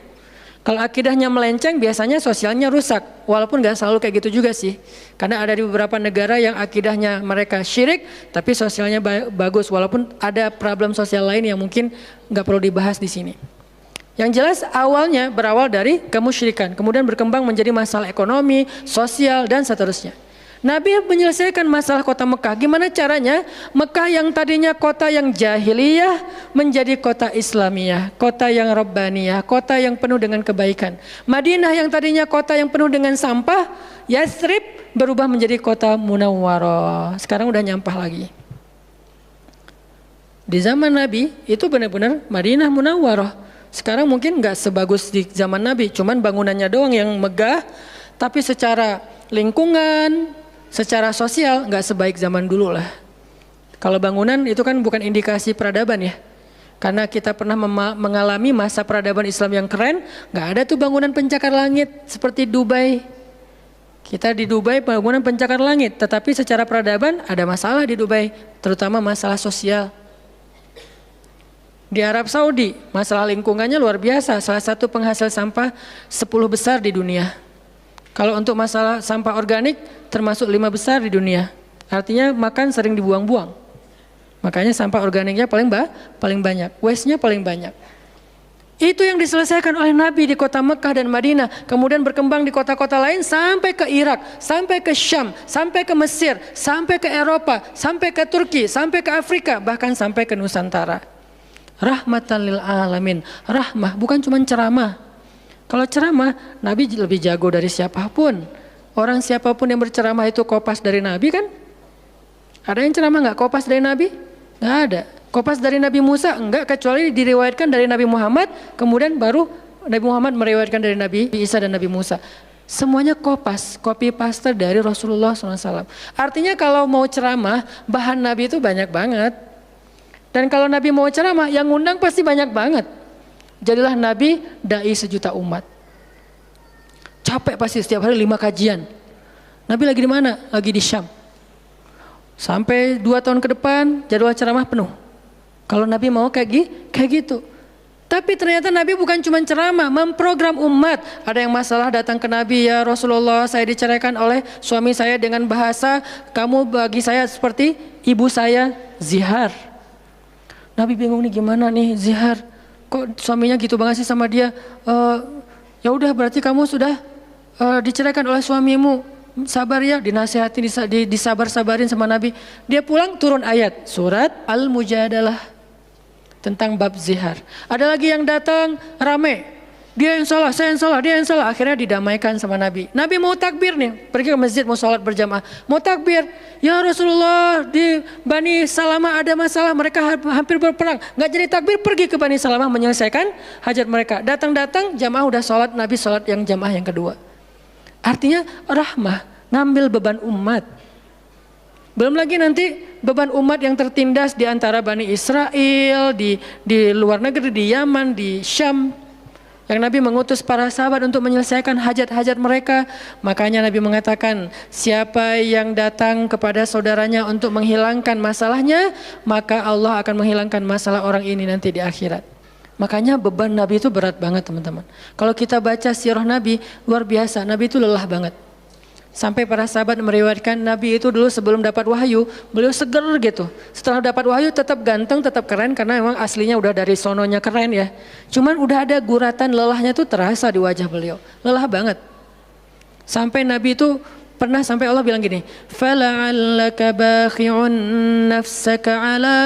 Kalau akidahnya melenceng, biasanya sosialnya rusak. Walaupun gak selalu kayak gitu juga sih. Karena ada di beberapa negara yang akidahnya mereka syirik, tapi sosialnya bagus. Walaupun ada problem sosial lain yang mungkin gak perlu dibahas di sini. Yang jelas awalnya berawal dari kemusyrikan. Kemudian berkembang menjadi masalah ekonomi, sosial, dan seterusnya. Nabi menyelesaikan masalah kota Mekah. Gimana caranya? Mekah yang tadinya kota yang jahiliyah menjadi kota Islamiyah, kota yang Rabbaniyah, kota yang penuh dengan kebaikan. Madinah yang tadinya kota yang penuh dengan sampah, Yathrib berubah menjadi kota Munawwarah. Sekarang udah nyampah lagi. Di zaman Nabi itu benar-benar Madinah Munawwarah. Sekarang mungkin nggak sebagus di zaman Nabi, cuman bangunannya doang yang megah, tapi secara lingkungan, secara sosial nggak sebaik zaman dulu lah. Kalau bangunan itu kan bukan indikasi peradaban ya. Karena kita pernah mengalami masa peradaban Islam yang keren, nggak ada tuh bangunan pencakar langit seperti Dubai. Kita di Dubai bangunan pencakar langit, tetapi secara peradaban ada masalah di Dubai, terutama masalah sosial. Di Arab Saudi masalah lingkungannya luar biasa, salah satu penghasil sampah 10 besar di dunia. Kalau untuk masalah sampah organik termasuk 5 besar di dunia. Artinya makan sering dibuang-buang. Makanya sampah organiknya paling banyak, waste-nya paling banyak. Itu yang diselesaikan oleh Nabi di kota Mekah dan Madinah. Kemudian berkembang di kota-kota lain sampai ke Irak, sampai ke Syam, sampai ke Mesir, sampai ke Eropa, sampai ke Turki, sampai ke Afrika, bahkan sampai ke Nusantara. Rahmatan lil alamin. Rahmah bukan cuma ceramah. Kalau ceramah, Nabi lebih jago dari siapapun. Orang siapapun yang berceramah itu kopas dari Nabi kan? Ada yang ceramah nggak kopas dari Nabi? Nggak ada. Kopas dari Nabi Musa? Enggak, kecuali diriwayatkan dari Nabi Muhammad, kemudian baru Nabi Muhammad meriwayatkan dari Nabi Isa dan Nabi Musa. Semuanya kopas, copy paste dari Rasulullah SAW. Artinya kalau mau ceramah, bahan Nabi itu banyak banget. Dan kalau Nabi mau ceramah, yang ngundang pasti banyak banget. Jadilah Nabi dai sejuta umat. Capek pasti setiap hari 5 kajian. Nabi lagi di mana? Lagi di Syam. Sampai 2 tahun ke depan jadwal ceramah penuh. Kalau Nabi mau kayak gitu. Tapi ternyata Nabi bukan cuma ceramah, memprogram umat. Ada yang masalah datang ke Nabi, ya Rasulullah, saya diceraikan oleh suami saya dengan bahasa kamu bagi saya seperti ibu saya, zihar. Nabi bingung nih, gimana nih zihar? Kok suaminya gitu banget sih sama dia? Ya udah, berarti kamu sudah diceraikan oleh suamimu. Sabar ya, dinasihati, disabar-sabarin sama Nabi. Dia pulang turun ayat surat Al-Mujadalah tentang bab zihar. Ada lagi yang datang rame. Dia yang salah, saya yang salah, dia yang salah. Akhirnya didamaikan sama Nabi. Nabi mau takbir nih, pergi ke masjid mau sholat berjamaah. Mau takbir, ya Rasulullah, di Bani Salamah ada masalah, mereka hampir berperang. Nggak jadi takbir, pergi ke Bani Salamah menyelesaikan hajat mereka. Datang-datang jamaah udah sholat, Nabi sholat yang jamaah yang kedua. Artinya rahmah, ngambil beban umat. Belum lagi nanti beban umat yang tertindas di antara Bani Israel, di luar negeri, di Yaman, di Syam. Yang Nabi mengutus para sahabat untuk menyelesaikan hajat-hajat mereka. Makanya Nabi mengatakan, siapa yang datang kepada saudaranya untuk menghilangkan masalahnya, maka Allah akan menghilangkan masalah orang ini nanti di akhirat. Makanya beban Nabi itu berat banget teman-teman. Kalau kita baca sirah Nabi, luar biasa. Nabi itu lelah banget. Sampai para sahabat meriwayatkan Nabi itu dulu sebelum dapat wahyu, beliau seger gitu. Setelah dapat wahyu tetap ganteng, tetap keren karena memang aslinya udah dari sononya keren ya. Cuman udah ada guratan lelahnya tuh terasa di wajah beliau. Lelah banget. Sampai Nabi itu pernah sampai Allah bilang gini, "Fala'allaka bakhi'un nafsaka 'ala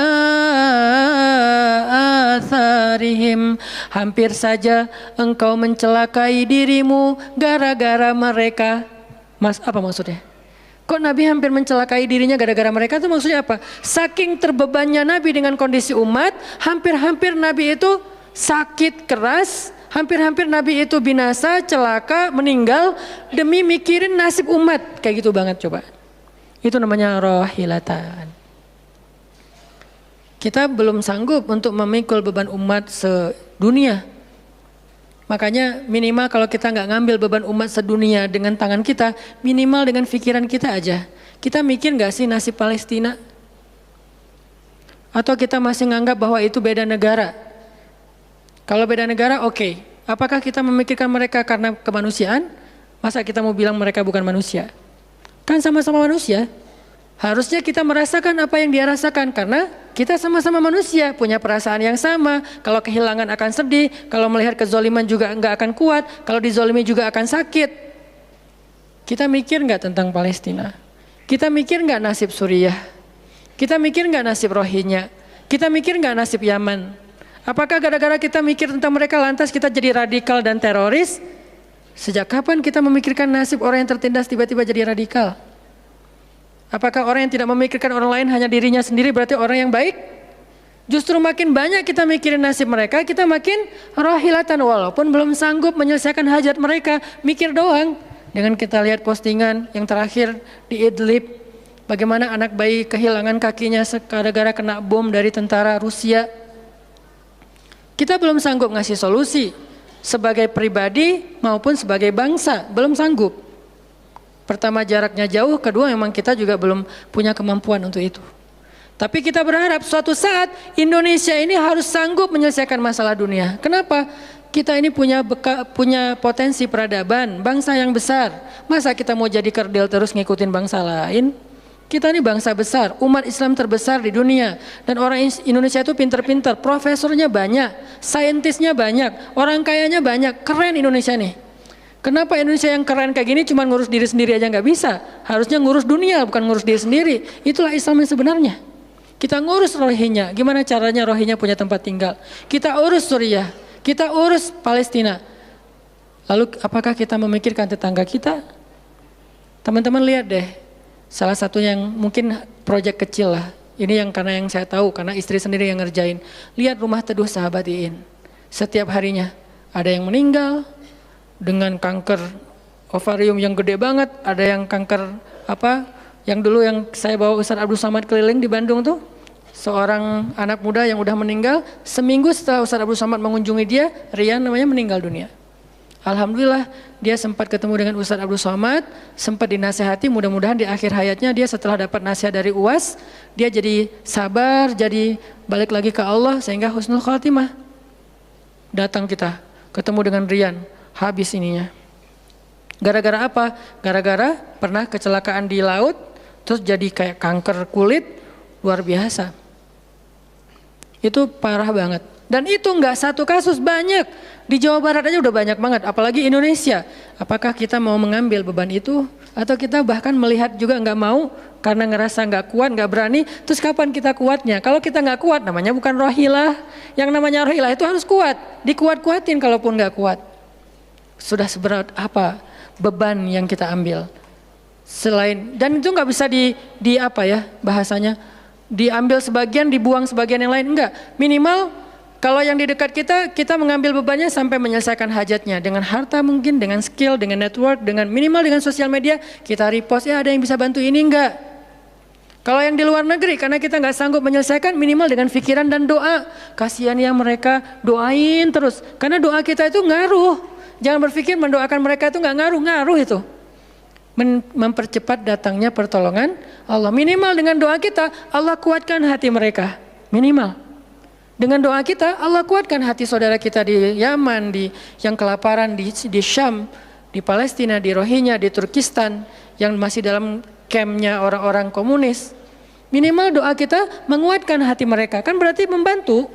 atharihim." Hampir saja engkau mencelakai dirimu gara-gara mereka. Mas, apa maksudnya? Kok Kok Nabi hampir mencelakai dirinya gara-gara mereka, itu maksudnya apa? Saking terbebannya Nabi dengan kondisi umat, hampir-hampir Nabi itu sakit keras, hampir-hampir Nabi itu binasa, celaka, meninggal demi mikirin nasib umat. Kayak gitu banget coba. Itu namanya rohilatan. Kita belum sanggup untuk memikul beban umat sedunia. Makanya minimal kalau kita nggak ngambil beban umat sedunia dengan tangan kita, minimal dengan pikiran kita aja. Kita mikir nggak sih nasib Palestina? Atau kita masih nganggap bahwa itu beda negara? Kalau beda negara oke. Apakah kita memikirkan mereka karena kemanusiaan? Masa kita mau bilang mereka bukan manusia? Kan sama-sama manusia. Harusnya kita merasakan apa yang dia rasakan karena kita sama-sama manusia, punya perasaan yang sama. Kalau kehilangan akan sedih, kalau melihat kezoliman juga nggak akan kuat, kalau dizolimi juga akan sakit. Kita mikir nggak tentang Palestina? Kita mikir nggak nasib Suriah? Kita mikir nggak nasib Rohingya? Kita mikir nggak nasib Yaman? Apakah gara-gara kita mikir tentang mereka lantas kita jadi radikal dan teroris? Sejak kapan kita memikirkan nasib orang yang tertindas tiba-tiba jadi radikal? Apakah orang yang tidak memikirkan orang lain hanya dirinya sendiri berarti orang yang baik? Justru makin banyak kita mikirin nasib mereka, kita makin rohilatan walaupun belum sanggup menyelesaikan hajat mereka, mikir doang. Dengan kita lihat postingan yang terakhir di Idlib, bagaimana anak bayi kehilangan kakinya gara-gara kena bom dari tentara Rusia. Kita belum sanggup ngasih solusi sebagai pribadi maupun sebagai bangsa, belum sanggup. Pertama jaraknya jauh, kedua memang kita juga belum punya kemampuan untuk itu. Tapi kita berharap suatu saat Indonesia ini harus sanggup menyelesaikan masalah dunia. Kenapa? Kita ini punya potensi peradaban, bangsa yang besar. Masa kita mau jadi kerdil terus ngikutin bangsa lain? Kita ini bangsa besar, umat Islam terbesar di dunia. Dan orang Indonesia itu pinter-pinter, profesornya banyak, saintisnya banyak, orang kayanya banyak, keren Indonesia nih. Kenapa Indonesia yang keren kayak gini cuma ngurus diri sendiri aja nggak bisa? Harusnya ngurus dunia bukan ngurus diri sendiri. Itulah Islam yang sebenarnya. Kita ngurus Rohingya, gimana caranya Rohingya punya tempat tinggal? Kita urus Suriah, kita urus Palestina. Lalu apakah kita memikirkan tetangga kita? Teman-teman lihat deh, salah satu yang mungkin proyek kecil lah. Ini yang karena yang saya tahu, karena istri sendiri yang ngerjain. Lihat rumah teduh sahabat Iin. Setiap harinya ada yang meninggal dengan kanker ovarium yang gede banget, ada yang kanker apa, yang dulu yang saya bawa Ustaz Abdul Somad keliling di Bandung tuh, seorang anak muda yang udah meninggal, seminggu setelah Ustaz Abdul Somad mengunjungi dia, Rian namanya, meninggal dunia. Alhamdulillah dia sempat ketemu dengan Ustaz Abdul Somad, sempat dinasehati, mudah-mudahan di akhir hayatnya dia setelah dapat nasihat dari UAS, dia jadi sabar, jadi balik lagi ke Allah sehingga husnul khatimah. Datang kita, ketemu dengan Rian, habis ininya. Gara-gara apa? Gara-gara pernah kecelakaan di laut, terus jadi kayak kanker kulit, luar biasa. Itu parah banget. Dan itu nggak satu kasus, banyak. Di Jawa Barat aja udah banyak banget, apalagi Indonesia. Apakah kita mau mengambil beban itu? Atau kita bahkan melihat juga nggak mau, karena ngerasa nggak kuat, nggak berani. Terus kapan kita kuatnya? Kalau kita nggak kuat, namanya bukan rohilah. Yang namanya rohilah itu harus kuat. Dikuat-kuatin kalaupun nggak kuat. Sudah seberat apa beban yang kita ambil selain, dan itu nggak bisa di apa ya bahasanya, diambil sebagian dibuang sebagian yang lain, enggak. Minimal kalau yang di dekat kita mengambil bebannya sampai menyelesaikan hajatnya dengan harta, mungkin dengan skill, dengan network, dengan minimal dengan sosial media kita repost, ya ada yang bisa bantu ini enggak. Kalau yang di luar negeri karena kita nggak sanggup menyelesaikan, minimal dengan pikiran dan doa, kasihan ya mereka, doain terus karena doa kita itu ngaruh. Jangan berpikir mendoakan mereka itu nggak ngaruh itu. Mempercepat datangnya pertolongan Allah. Minimal dengan doa kita, Allah kuatkan hati mereka. Minimal. Dengan doa kita, Allah kuatkan hati saudara kita di Yaman, di yang kelaparan, di Syam, di Palestina, di Rohingya, di Turkistan, yang masih dalam campnya orang-orang komunis. Minimal doa kita menguatkan hati mereka. Kan berarti membantu.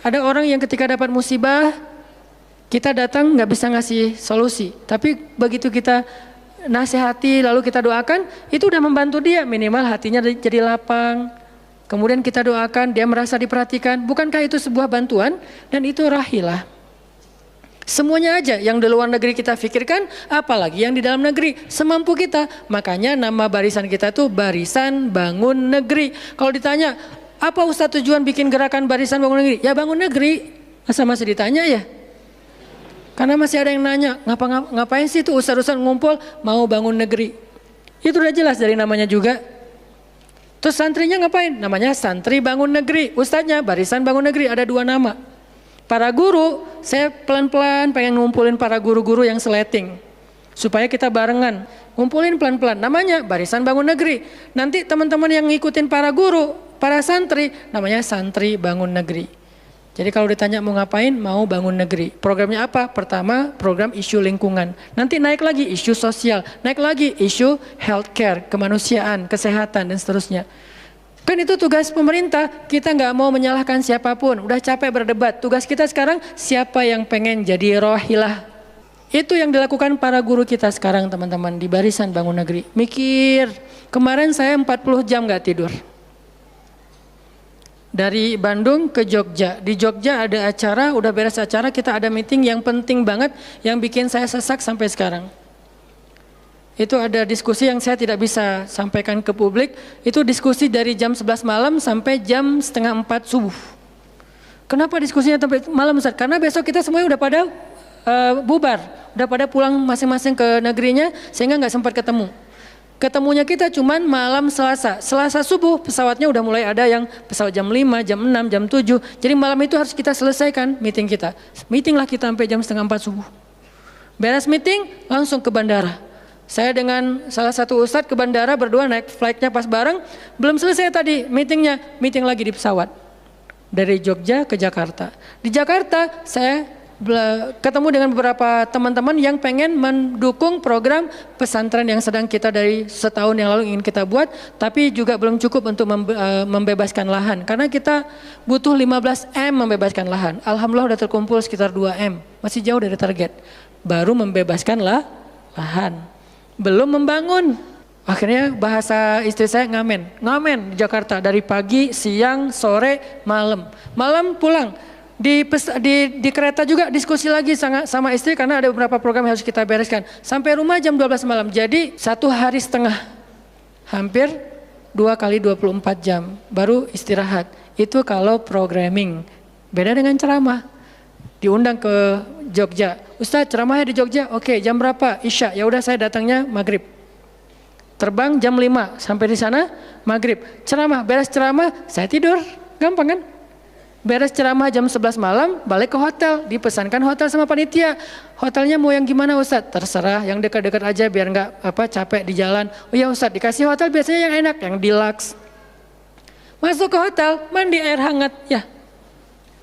Ada orang yang ketika dapat musibah, kita datang nggak bisa ngasih solusi, tapi begitu kita nasihati lalu kita doakan, itu udah membantu dia, minimal hatinya jadi lapang. Kemudian kita doakan, dia merasa diperhatikan. Bukankah itu sebuah bantuan? Dan itu rahilah. Semuanya aja yang di luar negeri kita pikirkan, apalagi yang di dalam negeri, semampu kita. Makanya nama barisan kita tuh Barisan Bangun Negeri. Kalau ditanya, apa Ustadz tujuan bikin gerakan Barisan Bangun Negeri? Ya bangun negeri. Masa masih ditanya ya? Karena masih ada yang nanya, ngapain sih tuh ustadz-ustadz ngumpul mau bangun negeri? Itu udah jelas dari namanya juga. Terus santrinya ngapain? Namanya Santri Bangun Negeri. Ustadznya Barisan Bangun Negeri, ada 2 nama. Para guru, saya pelan-pelan pengen ngumpulin para guru-guru yang seleting. Supaya kita barengan, ngumpulin pelan-pelan. Namanya Barisan Bangun Negeri. Nanti teman-teman yang ngikutin para guru, para santri, namanya Santri Bangun Negeri. Jadi kalau ditanya mau ngapain, mau bangun negeri. Programnya apa? Pertama, program isu lingkungan. Nanti naik lagi isu sosial, naik lagi isu healthcare, kemanusiaan, kesehatan, dan seterusnya. Kan itu tugas pemerintah, kita nggak mau menyalahkan siapapun, udah capek berdebat. Tugas kita sekarang siapa yang pengen jadi rohilah. Itu yang dilakukan para guru kita sekarang teman-teman di Barisan Bangun Negeri. Mikir, kemarin saya 40 jam nggak tidur. Dari Bandung ke Jogja, di Jogja ada acara, udah beres acara kita ada meeting yang penting banget yang bikin saya sesak sampai sekarang. Itu ada diskusi yang saya tidak bisa sampaikan ke publik. Itu diskusi dari jam 11 malam sampai jam setengah 4 subuh. Kenapa diskusinya sampai malam Ustaz? Karena besok kita semuanya udah pada bubar. Udah pada pulang masing-masing ke negerinya sehingga nggak sempat ketemu. Ketemunya kita cuman malam Selasa. Selasa subuh pesawatnya udah mulai ada yang pesawat jam 5, jam 6, jam 7. Jadi malam itu harus kita selesaikan meeting kita. Meeting lah kita sampai jam setengah 4 subuh. Beres meeting langsung ke bandara. Saya dengan salah satu ustadz ke bandara berdua naik flightnya pas bareng. Belum selesai tadi meetingnya, meeting lagi di pesawat. Dari Jogja ke Jakarta. Di Jakarta saya ketemu dengan beberapa teman-teman yang pengen mendukung program pesantren yang sedang kita dari setahun yang lalu ingin kita buat. Tapi juga belum cukup untuk membebaskan lahan. Karena kita butuh 15 M membebaskan lahan. Alhamdulillah udah terkumpul sekitar 2 M. Masih jauh dari target. Baru membebaskan lahan. Belum membangun. Akhirnya bahasa istri saya ngamen di Jakarta dari pagi, siang, sore, malam. Malam pulang. Di kereta juga diskusi lagi sama istri karena ada beberapa program yang harus kita bereskan. Sampai rumah jam 12 malam. Jadi 1 hari setengah. Hampir 2 kali 24 jam. Baru istirahat. Itu kalau programming. Beda dengan ceramah. Diundang ke Jogja. Ustadz ceramahnya di Jogja, oke jam berapa? Isya, ya udah saya datangnya maghrib. Terbang jam 5, sampai di sana maghrib. Ceramah, beres ceramah, saya tidur. Gampang kan? Beres ceramah jam 11 malam, balik ke hotel. Dipesankan hotel sama panitia. Hotelnya mau yang gimana Ustadz? Terserah, yang dekat-dekat aja biar nggak capek di jalan. Oh ya Ustadz, dikasih hotel biasanya yang enak, yang deluxe. Masuk ke hotel, mandi air hangat. Ya,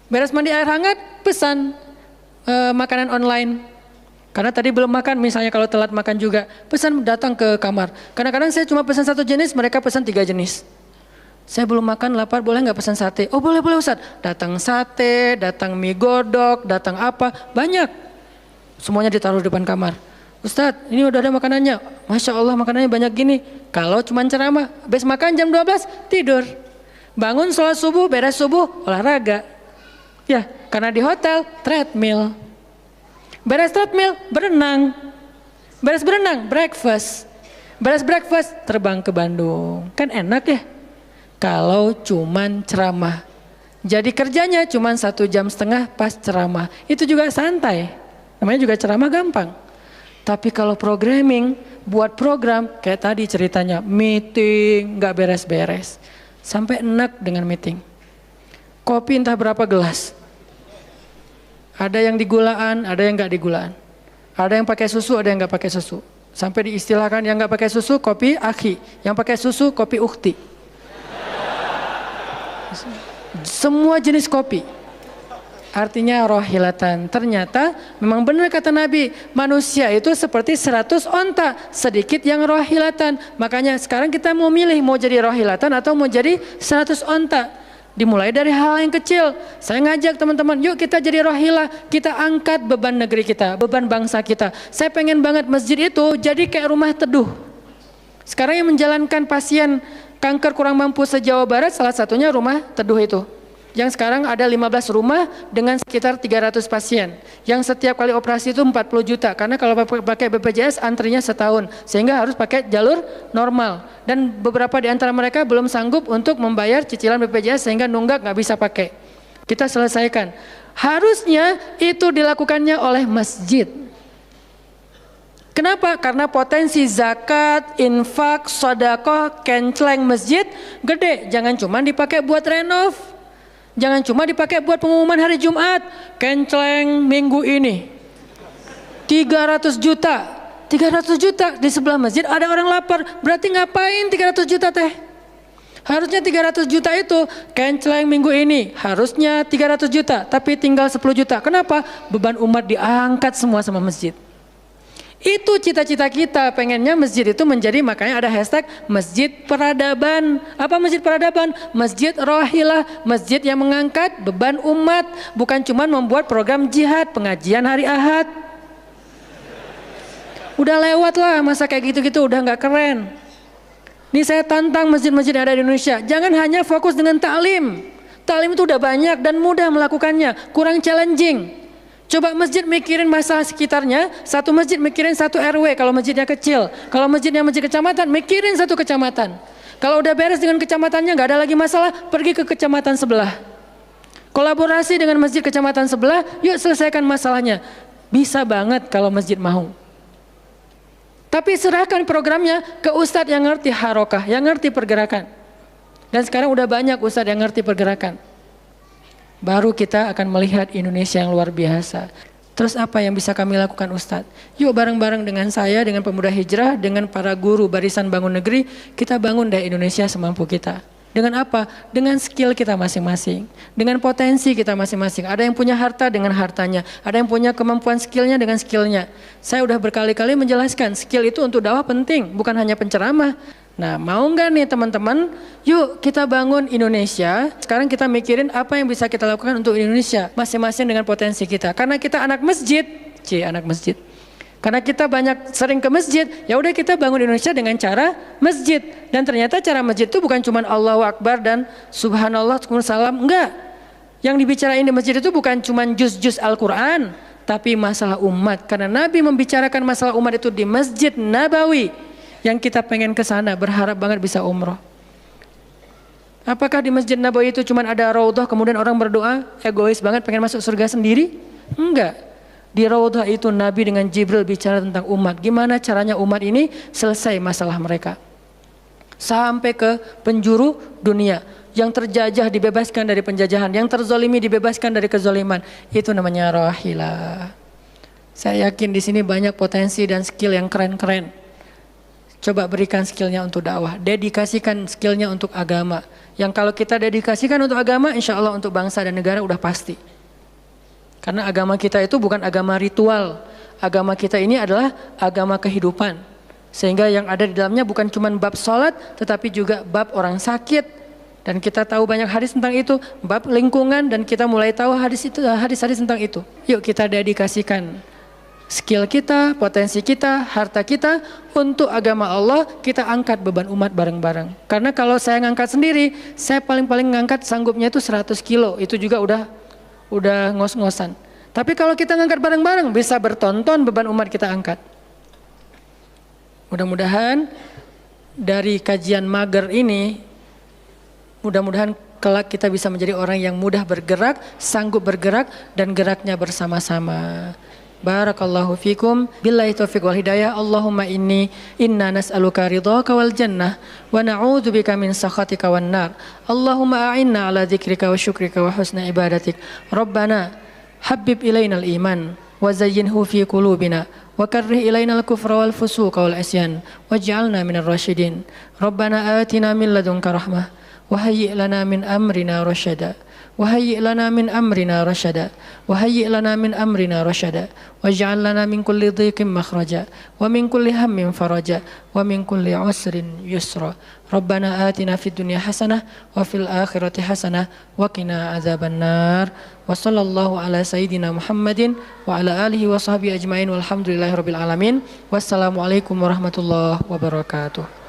beres mandi air hangat, pesan makanan online. Karena tadi belum makan, misalnya kalau telat makan juga, pesan datang ke kamar. Kadang-kadang saya cuma pesan 1 jenis, mereka pesan 3 jenis. Saya belum makan, lapar, boleh nggak pesan sate? Oh boleh Ustaz. Datang sate, datang mie godok, datang apa, banyak. Semuanya ditaruh di depan kamar. Ustaz, ini udah ada makanannya. Masya Allah makanannya banyak gini. Kalau cuma ceramah, habis makan jam 12, tidur. Bangun sholat subuh, beres subuh, olahraga. Ya, karena di hotel, treadmill. Beres treadmill, berenang. Beres berenang, breakfast. Beres breakfast, terbang ke Bandung. Kan enak ya? Kalau cuman ceramah. Jadi kerjanya cuman 1,5 jam pas ceramah. Itu juga santai. Namanya juga ceramah gampang. Tapi kalau programming, buat program, kayak tadi ceritanya, meeting, gak beres-beres. Sampai enak dengan meeting. Kopi entah berapa gelas. Ada yang digulaan, ada yang gak digulaan. Ada yang pakai susu, ada yang gak pakai susu. Sampai diistilahkan yang gak pakai susu, kopi akhi. Yang pakai susu, kopi ukhti. Semua jenis kopi. Artinya rohilatan. Ternyata memang benar kata Nabi, manusia itu seperti 100 onta, sedikit yang rohilatan. Makanya sekarang kita mau milih mau jadi rohilatan atau mau jadi 100 onta. Dimulai dari hal yang kecil. Saya ngajak teman-teman, yuk kita jadi rohilah, kita angkat beban negeri kita, beban bangsa kita. Saya pengen banget masjid itu jadi kayak rumah teduh. Sekarang yang menjalankan pasien kanker kurang mampu se-Jawa Barat, salah satunya rumah teduh itu. Yang sekarang ada 15 rumah dengan sekitar 300 pasien. Yang setiap kali operasi itu 40 juta. Karena kalau pakai BPJS antrinya setahun. Sehingga harus pakai jalur normal. Dan beberapa di antara mereka belum sanggup untuk membayar cicilan BPJS sehingga nunggak nggak bisa pakai. Kita selesaikan. Harusnya itu dilakukannya oleh masjid. Kenapa? Karena potensi zakat, infak, sedekah, kenceleng masjid gede. Jangan cuma dipakai buat renov. Jangan cuma dipakai buat pengumuman hari Jumat. Kenceleng minggu ini 300 juta. 300 juta di sebelah masjid ada orang lapar. Berarti ngapain 300 juta teh? Harusnya 300 juta itu kenceleng minggu ini. Harusnya 300 juta. Tapi tinggal 10 juta. Kenapa? Beban umat diangkat semua sama masjid. Itu cita-cita kita, pengennya masjid itu menjadi, makanya ada hashtag masjid peradaban. Apa masjid peradaban? Masjid rohilah, masjid yang mengangkat beban umat, bukan cuma membuat program jihad, pengajian hari Ahad. Udah lewat lah masa kayak gitu-gitu, udah nggak keren. Ini saya tantang masjid-masjid yang ada di Indonesia, jangan hanya fokus dengan taklim. Taklim itu udah banyak dan mudah melakukannya, kurang challenging. Coba masjid mikirin masalah sekitarnya, satu masjid mikirin satu RW kalau masjidnya kecil. Kalau masjidnya masjid kecamatan, mikirin satu kecamatan. Kalau udah beres dengan kecamatannya, nggak ada lagi masalah, pergi ke kecamatan sebelah. Kolaborasi dengan masjid kecamatan sebelah, yuk selesaikan masalahnya. Bisa banget kalau masjid mau. Tapi serahkan programnya ke ustadz yang ngerti harokah, yang ngerti pergerakan. Dan sekarang udah banyak ustadz yang ngerti pergerakan. Baru kita akan melihat Indonesia yang luar biasa. Terus apa yang bisa kami lakukan Ustadz? Yuk bareng-bareng dengan saya, dengan pemuda hijrah, dengan para guru barisan bangun negeri, kita bangun deh Indonesia semampu kita. Dengan apa? Dengan skill kita masing-masing. Dengan potensi kita masing-masing. Ada yang punya harta dengan hartanya. Ada yang punya kemampuan skillnya dengan skillnya. Saya udah berkali-kali menjelaskan, skill itu untuk dakwah penting, bukan hanya penceramah. Nah, mau nggak nih teman-teman? Yuk kita bangun Indonesia. Sekarang kita mikirin apa yang bisa kita lakukan untuk Indonesia, masing-masing dengan potensi kita. Karena kita anak masjid, anak masjid. Karena kita banyak sering ke masjid, ya udah kita bangun Indonesia dengan cara masjid. Dan ternyata cara masjid itu bukan cuma Allahu Akbar dan Subhanallah, salam, enggak. Yang dibicarain di masjid itu bukan cuma juz-juz Al-Quran, tapi masalah umat. Karena Nabi membicarakan masalah umat itu di Masjid Nabawi. Yang kita pengen ke sana, berharap banget bisa umroh. Apakah di Masjid Nabawi itu cuma ada raudhah kemudian orang berdoa egois banget pengen masuk surga sendiri? Enggak. Di raudhah itu Nabi dengan Jibril bicara tentang umat. Gimana caranya umat ini selesai masalah mereka. Sampai ke penjuru dunia. Yang terjajah dibebaskan dari penjajahan, yang terzolimi dibebaskan dari kezoliman. Itu namanya rahilah. Saya yakin di sini banyak potensi dan skill yang keren-keren. Coba berikan skillnya untuk dakwah, dedikasikan skillnya untuk agama. Yang kalau kita dedikasikan untuk agama, insya Allah untuk bangsa dan negara udah pasti. Karena agama kita itu bukan agama ritual. Agama kita ini adalah agama kehidupan. Sehingga yang ada di dalamnya bukan cuma bab sholat, tetapi juga bab orang sakit. Dan kita tahu banyak hadis tentang itu, bab lingkungan, dan kita mulai tahu hadis-hadis tentang itu. Yuk kita dedikasikan skill kita, potensi kita, harta kita untuk agama Allah, kita angkat beban umat bareng-bareng. Karena kalau saya ngangkat sendiri, saya paling-paling ngangkat sanggupnya itu 100 kilo, itu juga udah ngos-ngosan. Tapi kalau kita ngangkat bareng-bareng, bisa bertonton beban umat kita angkat. Mudah-mudahan dari kajian mager ini, mudah-mudahan kelak kita bisa menjadi orang yang mudah bergerak, sanggup bergerak, dan geraknya bersama-sama. Barakallahu fikum, billahi taufiq wal hidayah. Allahumma inna nas'aluka ridhaka wal jannah wa na'udzubika min sakhatika wan nar. Allahumma a'inna ala dzikrika wa syukrika wa husna ibadatik. Rabbana habbib ilainal iman wa zayyinhu fi qulubina wa karrih ilainal kufra wal fusuqa wal isyan waj'alna minar rasyidin. Rabbana atina min ladunka rahmah wa hayyi' lana min amrina rasyada. وهيئ لنا من أمرنا رشدا وهيئ لنا من أمرنا رشدا واجعل لنا من كل ضيق مخرجا ومن كل هم فرجا ومن كل عسر يسرا ربنا آتنا في الدنيا حسنة وفي الآخرة حسنة وقنا عذاب النار وصلى الله على سيدنا محمد وعلى آله وصحبه أجمعين والحمد لله رب العالمين والسلام عليكم ورحمة الله وبركاته.